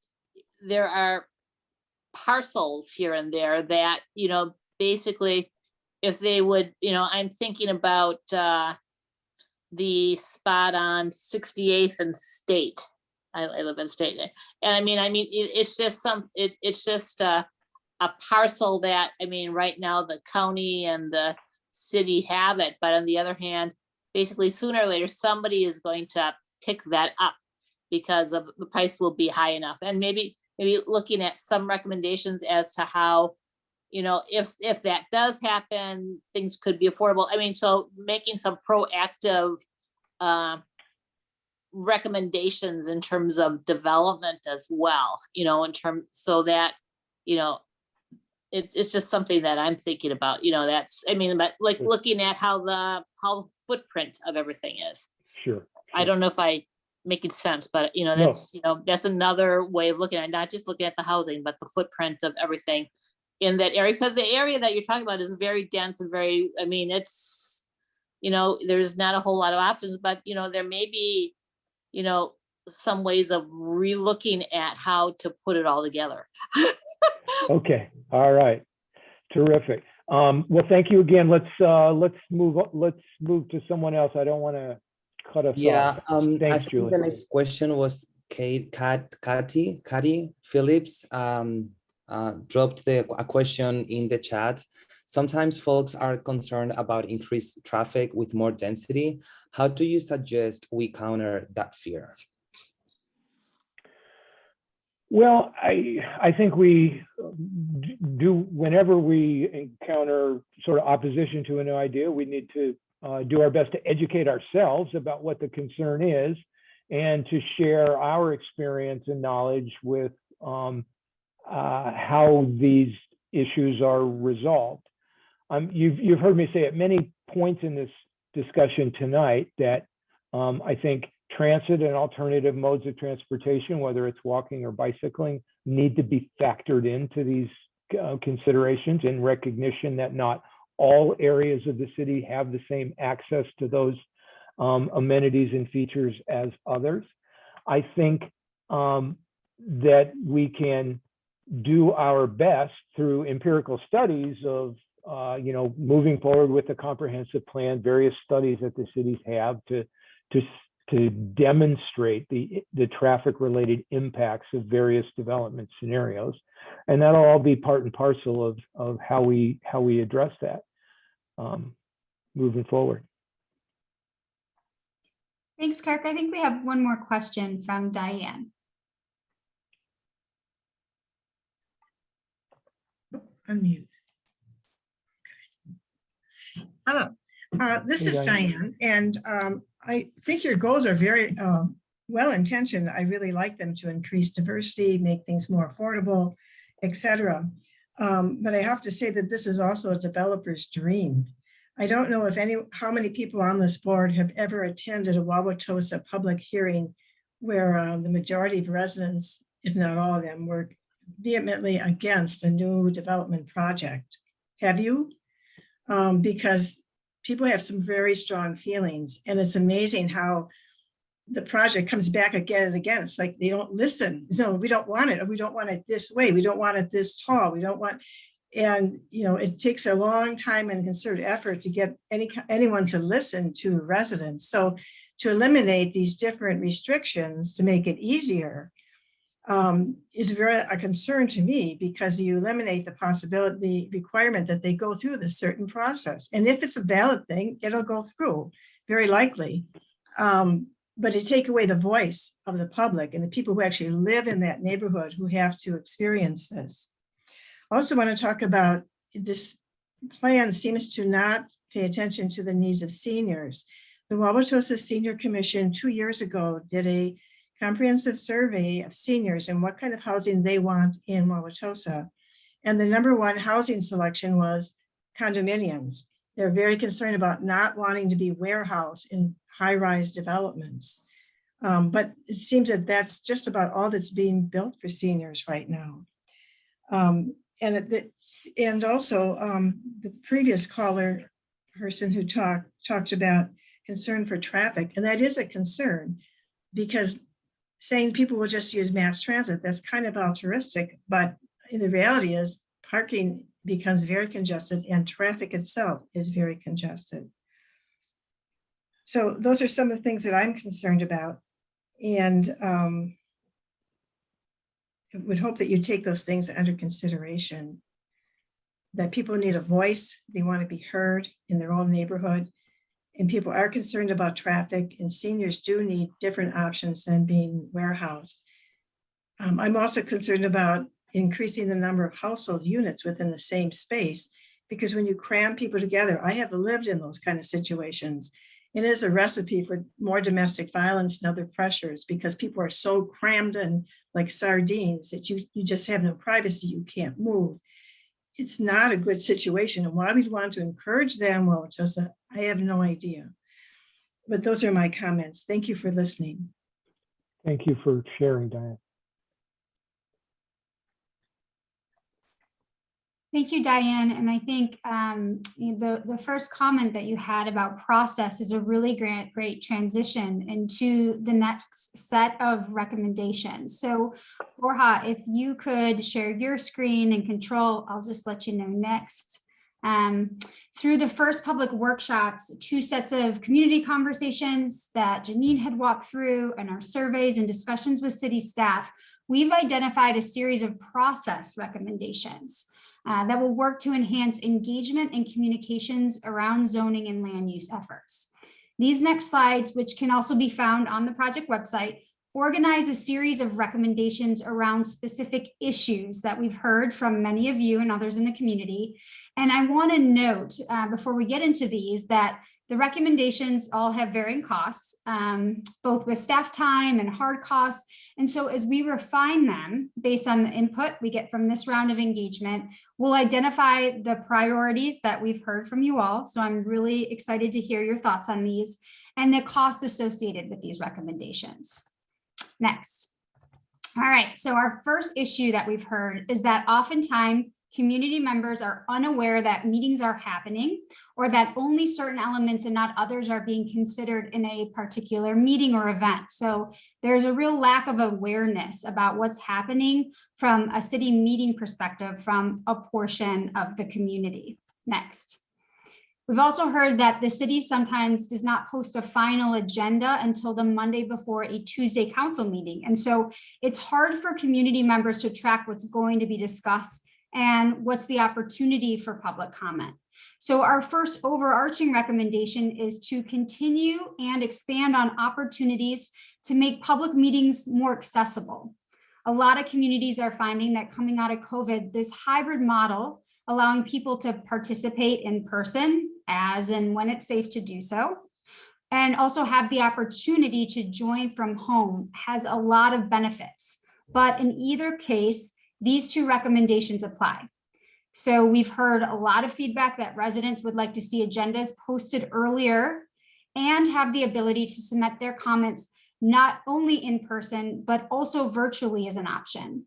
Speaker 9: parcels here and there that basically, if they would, I'm thinking about the spot on 68th and State. I live in State, and it's just it's just a parcel that right now the county and the city have it, but on the other hand, basically sooner or later somebody is going to pick that up because of the price will be high enough. And maybe looking at some recommendations as to how, if that does happen, things could be affordable. So making some proactive recommendations in terms of development as well, so that, it's just something that I'm thinking about, but like looking at how the footprint of everything is.
Speaker 3: Sure.
Speaker 9: I don't know if I making sense, but you know,
Speaker 3: No.
Speaker 9: that's, you know, that's another way of looking at it, not just looking at the housing, but the footprint of everything in that area, because the area that you're talking about is very dense and very, I mean, it's, you know, there's not a whole lot of options, but you know, there may be, you know, some ways of relooking at how to put it all together.
Speaker 3: Okay, all right, terrific. Well, thank you again. Let's move to someone else. I don't want to cut us
Speaker 4: Yeah,
Speaker 3: off.
Speaker 4: I
Speaker 3: Thanks,
Speaker 4: think
Speaker 3: Julie.
Speaker 4: the next question was Cathy Phillips dropped a question in the chat. Sometimes folks are concerned about increased traffic with more density. How do you suggest we counter that fear?
Speaker 3: Well, I think we do, whenever we encounter sort of opposition to a new idea, we need to do our best to educate ourselves about what the concern is and to share our experience and knowledge with how these issues are resolved. You've heard me say at many points in this discussion tonight that I think transit and alternative modes of transportation, whether it's walking or bicycling, need to be factored into these considerations in recognition that not all areas of the city have the same access to those amenities and features as others. I think that we can do our best through empirical studies of moving forward with a comprehensive plan, various studies that the cities have to demonstrate the traffic related impacts of various development scenarios. And that'll all be part and parcel of how we address that moving forward.
Speaker 1: Thanks, Kirk. I think we have one more question from Diane.
Speaker 10: Unmute. Hello, this is Diane, and I think your goals are very well-intentioned. I really like them to increase diversity, make things more affordable, etc. But I have to say that this is also a developer's dream. I don't know how many people on this board have ever attended a Wauwatosa public hearing where the majority of residents, if not all of them, were vehemently against a new development project. Have you? Because people have some very strong feelings, and it's amazing how the project comes back again and again. It's like they don't listen. No, we don't want it. Or we don't want it this way. We don't want it this tall. We don't want, and it takes a long time and concerted effort to get anyone to listen to residents. So to eliminate these different restrictions to make it easier is a concern to me, because you eliminate the requirement that they go through this certain process. And if it's a valid thing, it'll go through, very likely. But you take away the voice of the public and the people who actually live in that neighborhood who have to experience this. I also want to talk about this plan seems to not pay attention to the needs of seniors. The Wauwatosa Senior Commission 2 years ago did a comprehensive survey of seniors and what kind of housing they want in Wauwatosa. And the #1 housing selection was condominiums. They're very concerned about not wanting to be warehouse in high-rise developments. But it seems that that's just about all that's being built for seniors right now. And also the previous caller person who talked about concern for traffic, and that is a concern, because saying people will just use mass transit, that's kind of altruistic, but the reality is parking becomes very congested and traffic itself is very congested. So those are some of the things that I'm concerned about, and I would hope that you take those things under consideration, that people need a voice, they want to be heard in their own neighborhood, and people are concerned about traffic, and seniors do need different options than being warehoused. I'm also concerned about increasing the number of household units within the same space, because when you cram people together, I have lived in those kind of situations. It is a recipe for more domestic violence and other pressures, because people are so crammed in like sardines that you just have no privacy, you can't move. It's not a good situation. And why we'd want to encourage them, well, just I have no idea. But those are my comments. Thank you for listening.
Speaker 3: Thank you for sharing, Diane.
Speaker 1: Thank you, Diane. And I think the first comment that you had about process is a really great transition into the next set of recommendations. So Borja, if you could share your screen and control, I'll just let you know next. Through the first public workshops, 2 sets of community conversations that Janine had walked through, and our surveys and discussions with city staff, we've identified a series of process recommendations that will work to enhance engagement and communications around zoning and land use efforts. These next slides, which can also be found on the project website, organize a series of recommendations around specific issues that we've heard from many of you and others in the community. And I want to note before we get into these that the recommendations all have varying costs, both with staff time and hard costs. And so as we refine them based on the input we get from this round of engagement, we'll identify the priorities that we've heard from you all. So I'm really excited to hear your thoughts on these and the costs associated with these recommendations. Next. All right, so our first issue that we've heard is that oftentimes community members are unaware that meetings are happening or that only certain elements and not others are being considered in a particular meeting or event. So there's a real lack of awareness about what's happening from a city meeting perspective from a portion of the community. Next. We've also heard that the city sometimes does not post a final agenda until the Monday before a Tuesday council meeting. And so it's hard for community members to track what's going to be discussed and what's the opportunity for public comment. So our first overarching recommendation is to continue and expand on opportunities to make public meetings more accessible. A lot of communities are finding that coming out of COVID, this hybrid model, allowing people to participate in person as and when it's safe to do so, and also have the opportunity to join from home has a lot of benefits. But in either case, these 2 recommendations apply. So we've heard a lot of feedback that residents would like to see agendas posted earlier and have the ability to submit their comments not only in person, but also virtually as an option.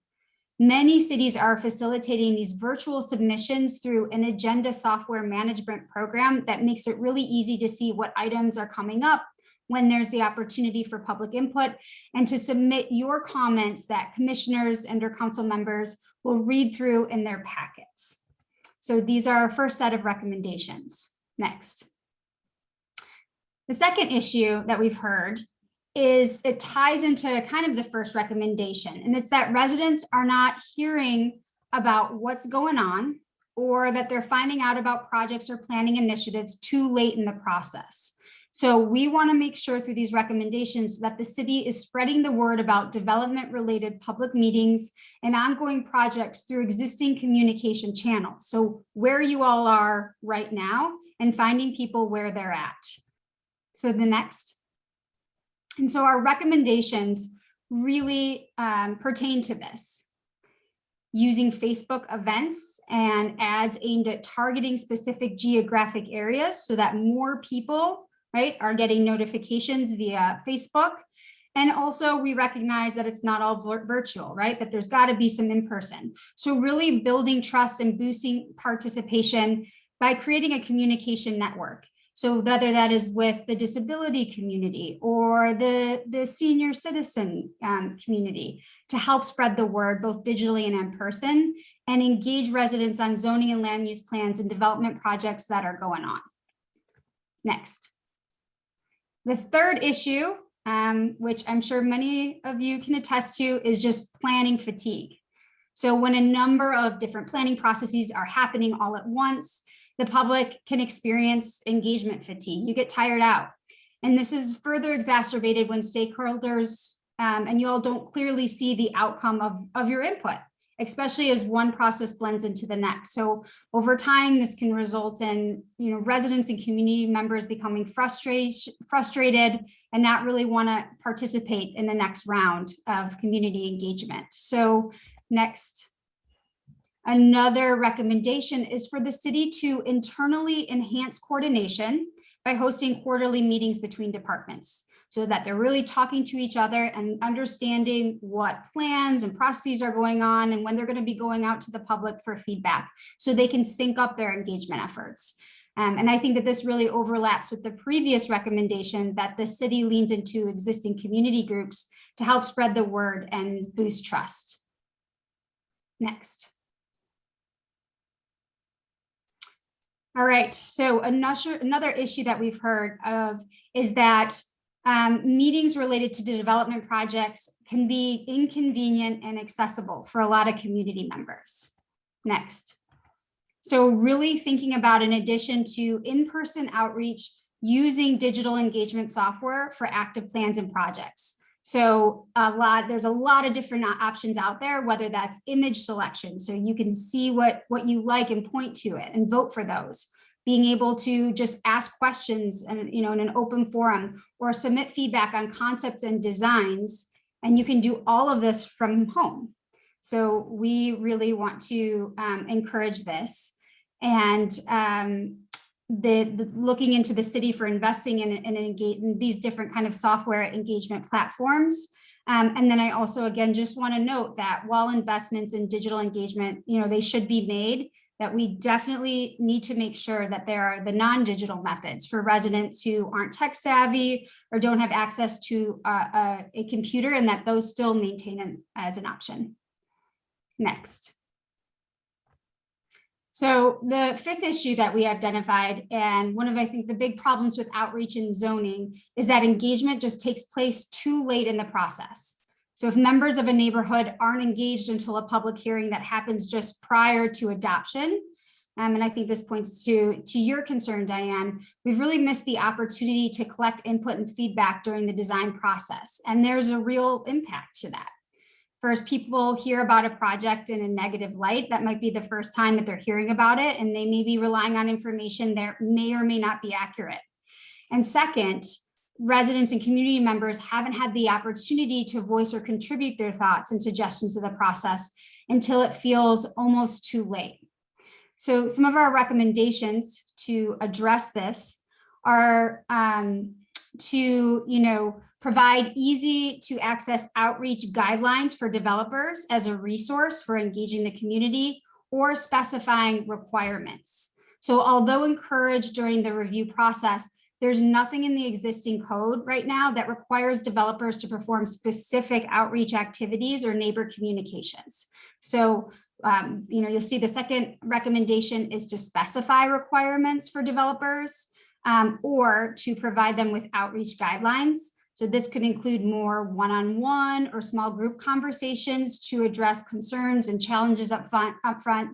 Speaker 1: Many cities are facilitating these virtual submissions through an agenda software management program that makes it really easy to see what items are coming up when there's the opportunity for public input and to submit your comments that commissioners and or council members will read through in their packets. So these are our first set of recommendations. Next. The second issue that we've heard is it ties into kind of the first recommendation, and it's that residents are not hearing about what's going on or that they're finding out about projects or planning initiatives too late in the process. So we want to make sure through these recommendations that the city is spreading the word about development related public meetings and ongoing projects through existing communication channels. So where you all are right now and finding people where they're at. So the next. And so our recommendations really pertain to this. Using Facebook events and ads aimed at targeting specific geographic areas so that more people, right, are getting notifications via Facebook. And also we recognize that it's not all virtual, right, that there's got to be some in person. So really building trust and boosting participation by creating a communication network. So whether that is with the disability community or the senior citizen community to help spread the word both digitally and in person and engage residents on zoning and land use plans and development projects that are going on. Next. The third issue, which I'm sure many of you can attest to, is just planning fatigue. So when a number of different planning processes are happening all at once, the public can experience engagement fatigue. You get tired out. And this is further exacerbated when stakeholders and you all don't clearly see the outcome of your input, especially as one process blends into the next. So over time, this can result in residents and community members becoming frustrated and not really want to participate in the next round of community engagement. So next. Another recommendation is for the city to internally enhance coordination by hosting quarterly meetings between departments so that they're really talking to each other and understanding what plans and processes are going on and when they're going to be going out to the public for feedback so they can sync up their engagement efforts. And I think that this really overlaps with the previous recommendation that the city leans into existing community groups to help spread the word and boost trust. Next. All right, so another issue that we've heard of is that meetings related to development projects can be inconvenient and accessible for a lot of community members. Next. So really thinking about, in addition to in-person outreach, using digital engagement software for active plans and projects. So there's a lot of different options out there, whether that's image selection, so you can see what you like and point to it and vote for those. Being able to just ask questions and, you know, in an open forum, or submit feedback on concepts and designs, and you can do all of this from home. So we really want to encourage this. And looking into the city for investing in these different kind of software engagement platforms. And then I also, again, just want to note that while investments in digital engagement, you know, they should be made, that we definitely need to make sure that there are the non-digital methods for residents who aren't tech savvy or don't have access to a computer, and that those still maintain as an option. Next. So the fifth issue that we identified, and one of, I think, the big problems with outreach and zoning, is that engagement just takes place too late in the process. So if members of a neighborhood aren't engaged until a public hearing that happens just prior to adoption, and I think this points to your concern, Diane, we've really missed the opportunity to collect input and feedback during the design process. And there's a real impact to that. First, people hear about a project in a negative light. That might be the first time that they're hearing about it, and they may be relying on information that may or may not be accurate. And second, residents and community members haven't had the opportunity to voice or contribute their thoughts and suggestions to the process until it feels almost too late. So some of our recommendations to address this are to, provide easy to access outreach guidelines for developers as a resource for engaging the community, or specifying requirements. So although encouraged during the review process, there's nothing in the existing code right now that requires developers to perform specific outreach activities or neighbor communications. So you'll see the second recommendation is to specify requirements for developers, or to provide them with outreach guidelines. So this could include more one-on-one or small group conversations to address concerns and challenges up front,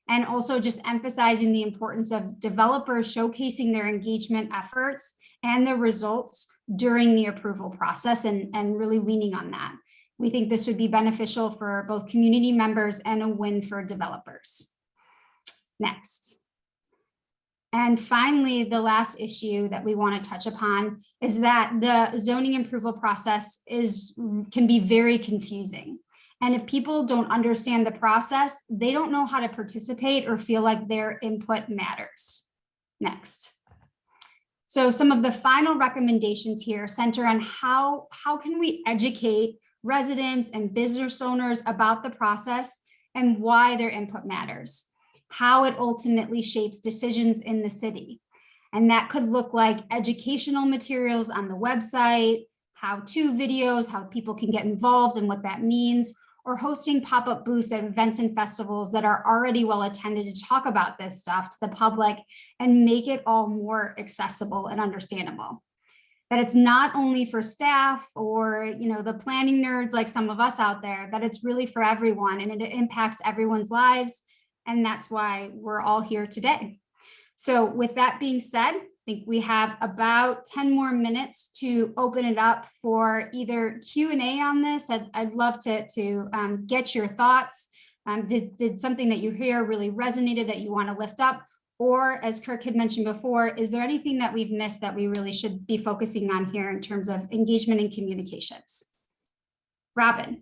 Speaker 1: and also just emphasizing the importance of developers showcasing their engagement efforts and their results during the approval process, and really leaning on that. We think this would be beneficial for both community members and a win for developers. Next. And finally, the last issue that we want to touch upon is that the zoning approval process can be very confusing. And if people don't understand the process, they don't know how to participate or feel like their input matters. Next. So some of the final recommendations here center on how can we educate residents and business owners about the process and why their input matters, how it ultimately shapes decisions in the city. And that could look like educational materials on the website, how-to videos, how people can get involved and what that means, or hosting pop-up booths at events and festivals that are already well attended to talk about this stuff to the public and make it all more accessible and understandable. That it's not only for staff or the planning nerds like some of us out there, that it's really for everyone and it impacts everyone's lives. And that's why we're all here today. So with that being said, I think we have about 10 more minutes to open it up for either Q&A on this. I'd love to get your thoughts. Did something that you hear really resonated that you want to lift up? Or as Kirk had mentioned before, is there anything that we've missed that we really should be focusing on here in terms of engagement and communications? Robin.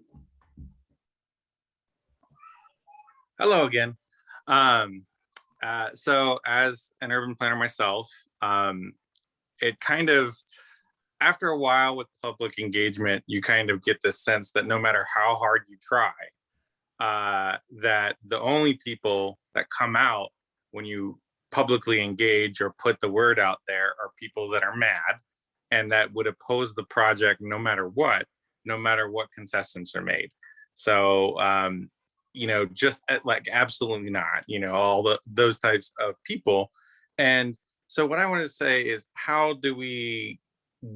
Speaker 6: Hello again. So as an urban planner myself, it kind of, after a while with public engagement, you kind of get this sense that no matter how hard you try, that the only people that come out when you publicly engage or put the word out there are people that are mad and that would oppose the project no matter what concessions are made. So, just like absolutely not, all those types of people. And so what I want to say is, how do we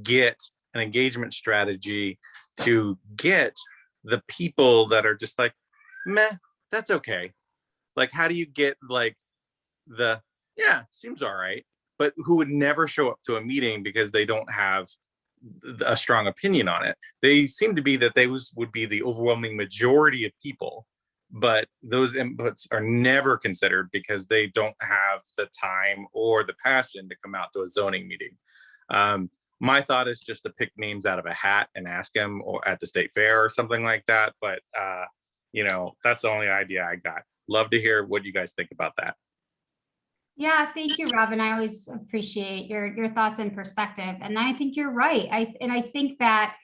Speaker 6: get an engagement strategy to get the people that are just like, meh, that's okay. Like, how do you get like yeah, seems all right, but who would never show up to a meeting because they don't have a strong opinion on it? They seem to be that would be the overwhelming majority of people, but those inputs are never considered because they don't have the time or the passion to come out to a zoning meeting. My thought is just to pick names out of a hat and ask them, or at the state fair or something like that. But that's the only idea I got. Love to hear what you guys think about that.
Speaker 1: Yeah, thank you, Robin. I always appreciate your thoughts and perspective. And I think you're right. I think that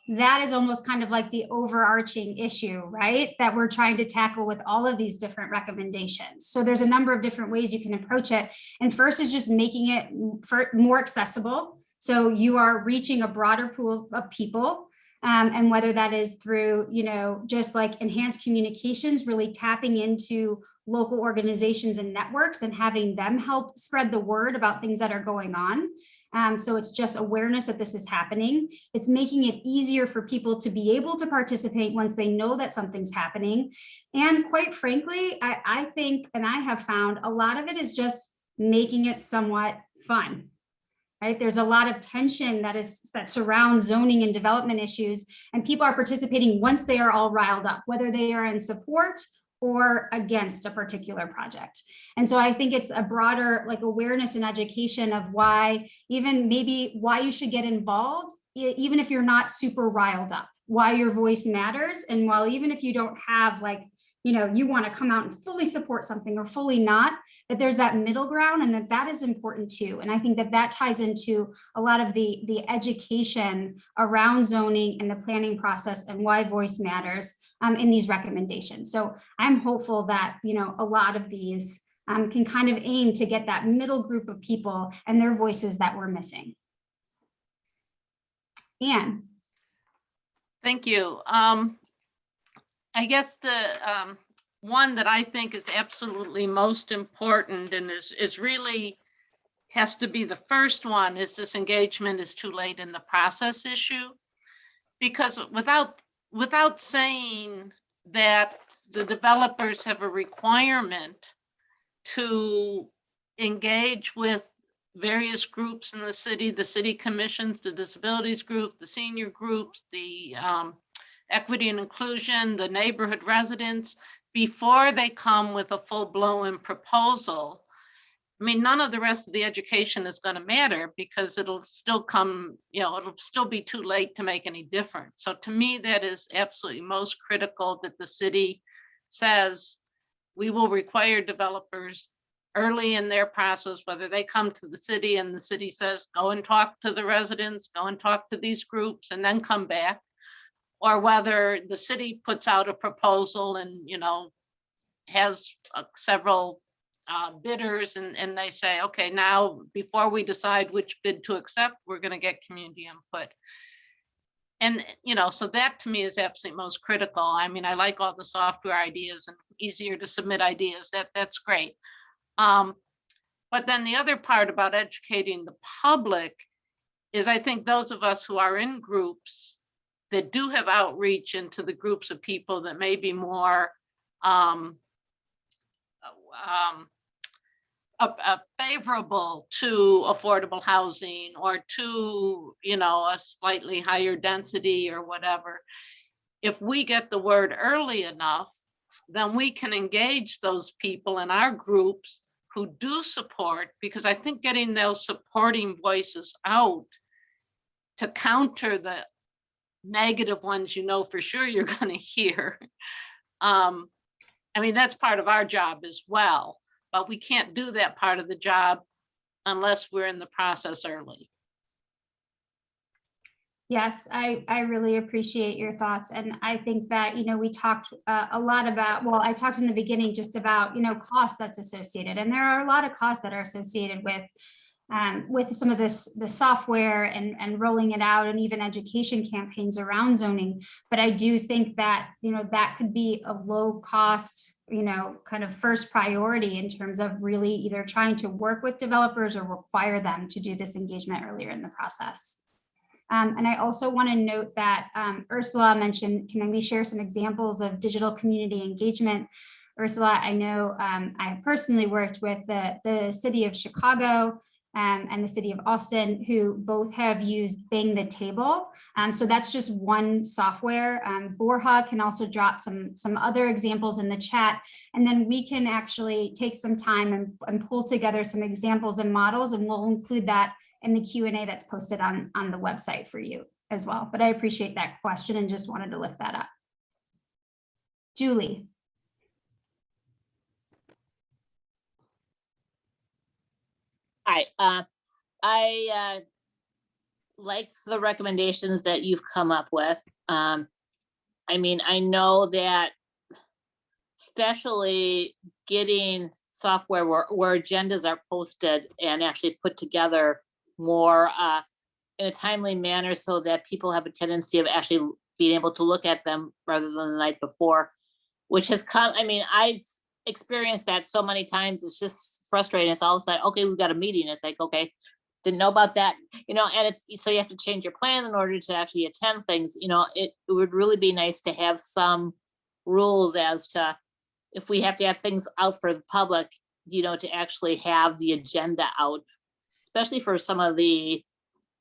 Speaker 1: is almost kind of like the overarching issue, right? That we're trying to tackle with all of these different recommendations. So there's a number of different ways you can approach it. And first is just making it more accessible. So you are reaching a broader pool of people. And whether that is through, just like enhanced communications, really tapping into local organizations and networks and having them help spread the word about things that are going on. So it's just awareness that this is happening. It's making it easier for people to be able to participate once they know that something's happening. And quite frankly, I think, and I have found, a lot of it is just making it somewhat fun. Right? There's a lot of tension that surrounds zoning and development issues, and people are participating once they are all riled up, whether they are in support or against a particular project. And so I think it's a broader like awareness and education of why you should get involved, even if you're not super riled up, why your voice matters. And while even if you don't have you want to come out and fully support something or fully not, that there's that middle ground, and that is important too. And I think that ties into a lot of the education around zoning and the planning process and why voice matters in these recommendations. So I'm hopeful that, a lot of these can kind of aim to get that middle group of people and their voices that we're missing. Anne.
Speaker 7: Thank you. I guess the one that I think is absolutely most important and is really has to be the first one is this engagement is too late in the process issue. Because without saying that the developers have a requirement to engage with various groups in the city commissions, the disabilities group, the senior groups, the equity and inclusion, the neighborhood residents, before they come with a full-blown proposal. I mean, none of the rest of the education is going to matter because it'll still come, it'll still be too late to make any difference. So to me, that is absolutely most critical, that the city says we will require developers early in their process, whether they come to the city and the city says, go and talk to the residents, go and talk to these groups and then come back, or whether the city puts out a proposal and, has several bidders and they say, okay, now before we decide which bid to accept, we're going to get community input. And, so that to me is absolutely most critical. I mean, I like all the software ideas and easier to submit ideas. That's great. But then the other part about educating the public is I think those of us who are in groups that do have outreach into the groups of people that may be more favorable to affordable housing or to, a slightly higher density or whatever. If we get the word early enough, then we can engage those people in our groups who do support, because I think getting those supporting voices out to counter the negative ones, for sure you're going to hear. I mean, that's part of our job as well, but we can't do that part of the job unless we're in the process early.
Speaker 1: Yes, I really appreciate your thoughts. And I think that, we talked a lot about, well, I talked in the beginning just about, costs that's associated. And there are a lot of costs that are associated with some of the software and rolling it out, and even education campaigns around zoning. But I do think that, that could be a low cost, kind of first priority in terms of really either trying to work with developers or require them to do this engagement earlier in the process. And I also want to note that Ursula mentioned, can we share some examples of digital community engagement? Ursula, I know I have personally worked with the city of Chicago and the city of Austin, who both have used Bang the Table. So that's just one software. Borja can also drop some other examples in the chat, and then we can actually take some time and pull together some examples and models, and we'll include that in the Q&A that's posted on the website for you as well. But I appreciate that question and just wanted to lift that up. Julie.
Speaker 9: Hi, I like the recommendations that you've come up with. I mean, I know that especially getting software where agendas are posted and actually put together more in a timely manner so that people have a tendency of actually being able to look at them rather than the night before, which has come, I mean, I've experienced that so many times. It's just frustrating. It's all of a sudden, okay, we've got a meeting. It's like, okay, didn't know about that, and it's, so you have to change your plan in order to actually attend things. It would really be nice to have some rules as to if we have to have things out for the public, to actually have the agenda out, especially for some of the,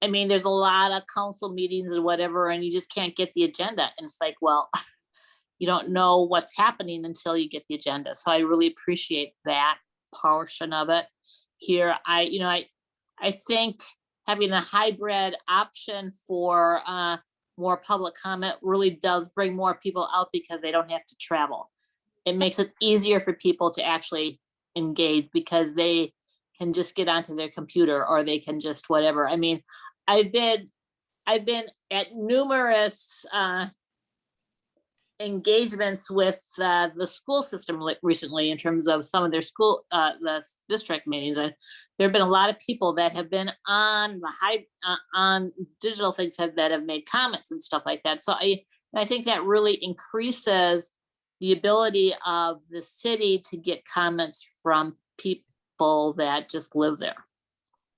Speaker 9: I mean, there's a lot of council meetings and whatever, and you just can't get the agenda. And it's like, well, you don't know what's happening until you get the agenda. So I really appreciate that portion of it here. I think having a hybrid option for more public comment really does bring more people out because they don't have to travel. It makes it easier for people to actually engage because they can just get onto their computer or they can just whatever. I mean, I've been at numerous engagements with the school system recently in terms of some of their school, the district meetings. And there have been a lot of people that have been on the on digital things that have made comments and stuff like that. So I think that really increases the ability of the city to get comments from people that just live there.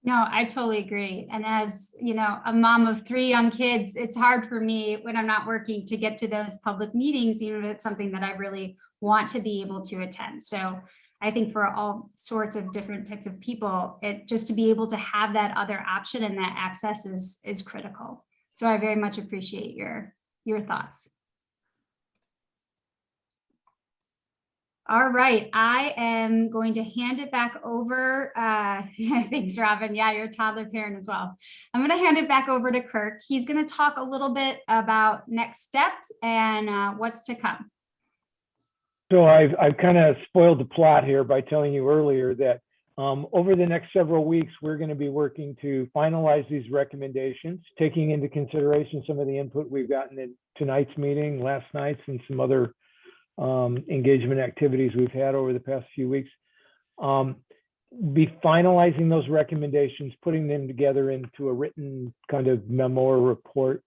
Speaker 1: No, I totally agree. And as a mom of 3 young kids, it's hard for me when I'm not working to get to those public meetings, even if it's something that I really want to be able to attend. So I think for all sorts of different types of people, just to be able to have that other option and that access is critical. So I very much appreciate your thoughts. All right, I am going to hand it back over. Thanks, Robin. Yeah, you're a toddler parent as well. I'm going to hand it back over to Kirk. He's going to talk a little bit about next steps and what's to come.
Speaker 3: So I've kind of spoiled the plot here by telling you earlier that over the next several weeks, we're going to be working to finalize these recommendations, taking into consideration some of the input we've gotten in tonight's meeting, last night's, and some other engagement activities we've had over the past few weeks. Be finalizing those recommendations, putting them together into a written kind of memo or report.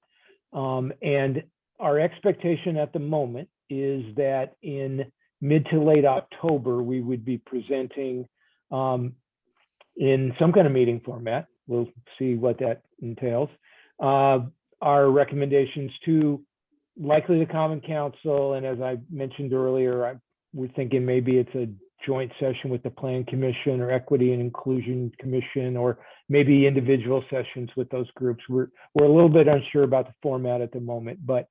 Speaker 3: And our expectation at the moment is that in mid to late October, we would be presenting in some kind of meeting format. We'll see what that entails. Our recommendations to likely the Common Council, and as I mentioned earlier, we're thinking maybe it's a joint session with the Plan Commission or Equity and Inclusion Commission, or maybe individual sessions with those groups. We're a little bit unsure about the format at the moment, but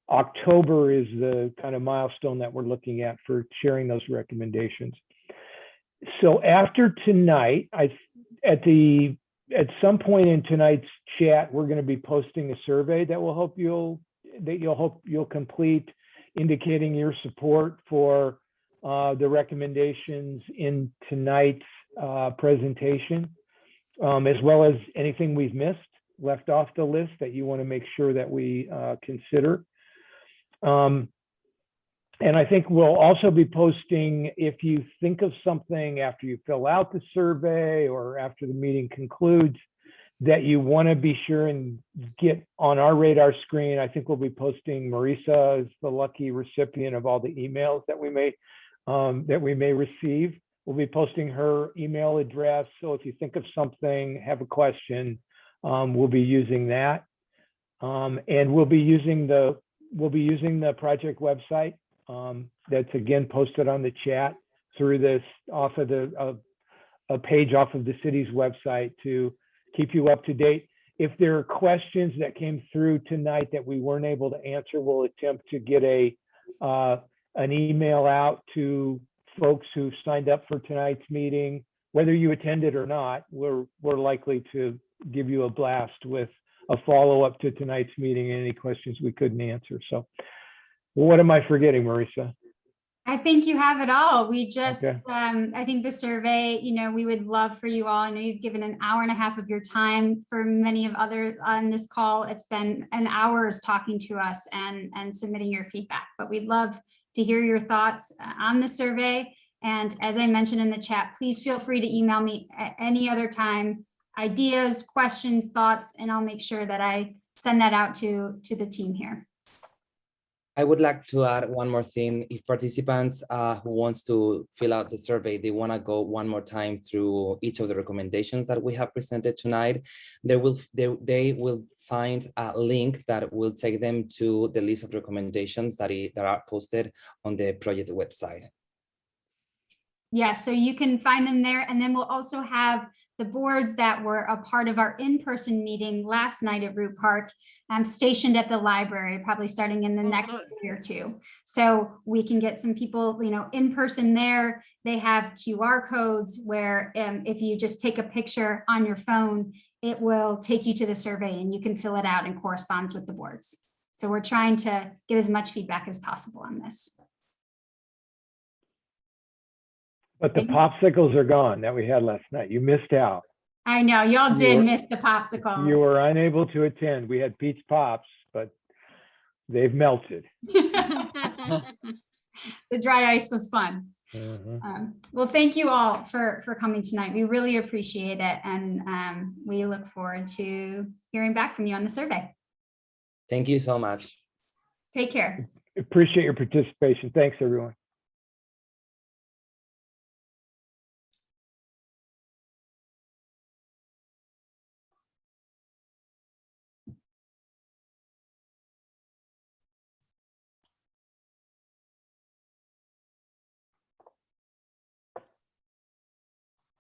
Speaker 3: October is the kind of milestone that we're looking at for sharing those recommendations. So after tonight, at some point in tonight's chat, we're going to be posting a survey that will hope you'll complete, indicating your support for the recommendations in tonight's presentation, as well as anything we've missed. left off the list that you want to make sure that we consider. And I think we'll also be posting, if you think of something after you fill out the survey or after the meeting concludes, that you want to be sure and get on our radar screen. I think we'll be posting Marisa as the lucky recipient of all the emails that we may receive. We'll be posting her email address. So if you think of something, have a question, we'll be using that. And we'll be using the project website that's again posted on the chat through this off of a page off of the city's website to keep you up to date. If there are questions that came through tonight that we weren't able to answer, we'll attempt to get an email out to folks who signed up for tonight's meeting. Whether you attended or not, we're likely to give you a blast with a follow-up to tonight's meeting and any questions we couldn't answer. So what am I forgetting, Marisa?
Speaker 1: I think you have it all. We just,
Speaker 3: Okay.
Speaker 1: I think the survey, we would love for you all. I know you've given an hour and a half of your time. For many of others on this call, it's been an hours talking to us and submitting your feedback, but we'd love to hear your thoughts on the survey. And as I mentioned in the chat, please feel free to email me at any other time, ideas, questions, thoughts, and I'll make sure that I send that out to the team here.
Speaker 4: I would like to add one more thing. If participants who wants to fill out the survey, they want to go one more time through each of the recommendations that we have presented tonight, they will find a link that will take them to the list of recommendations that are posted on the project website.
Speaker 1: Yeah, so you can find them there. And then we'll also have the boards that were a part of our in-person meeting last night at Root Park stationed at the library, probably starting in the next day or two. So we can get some people, in person there. They have QR codes where if you just take a picture on your phone, it will take you to the survey and you can fill it out and corresponds with the boards. So we're trying to get as much feedback as possible on this.
Speaker 3: But the popsicles are gone that we had last night. You missed out.
Speaker 1: I know, y'all did miss the popsicles.
Speaker 3: You were unable to attend. We had Pete's Pops, but they've melted.
Speaker 1: The dry ice was fun. Well, thank you all for coming tonight. We really appreciate it. And we look forward to hearing back from you on the survey.
Speaker 4: Thank you so much.
Speaker 1: Take care.
Speaker 3: Appreciate your participation. Thanks, everyone.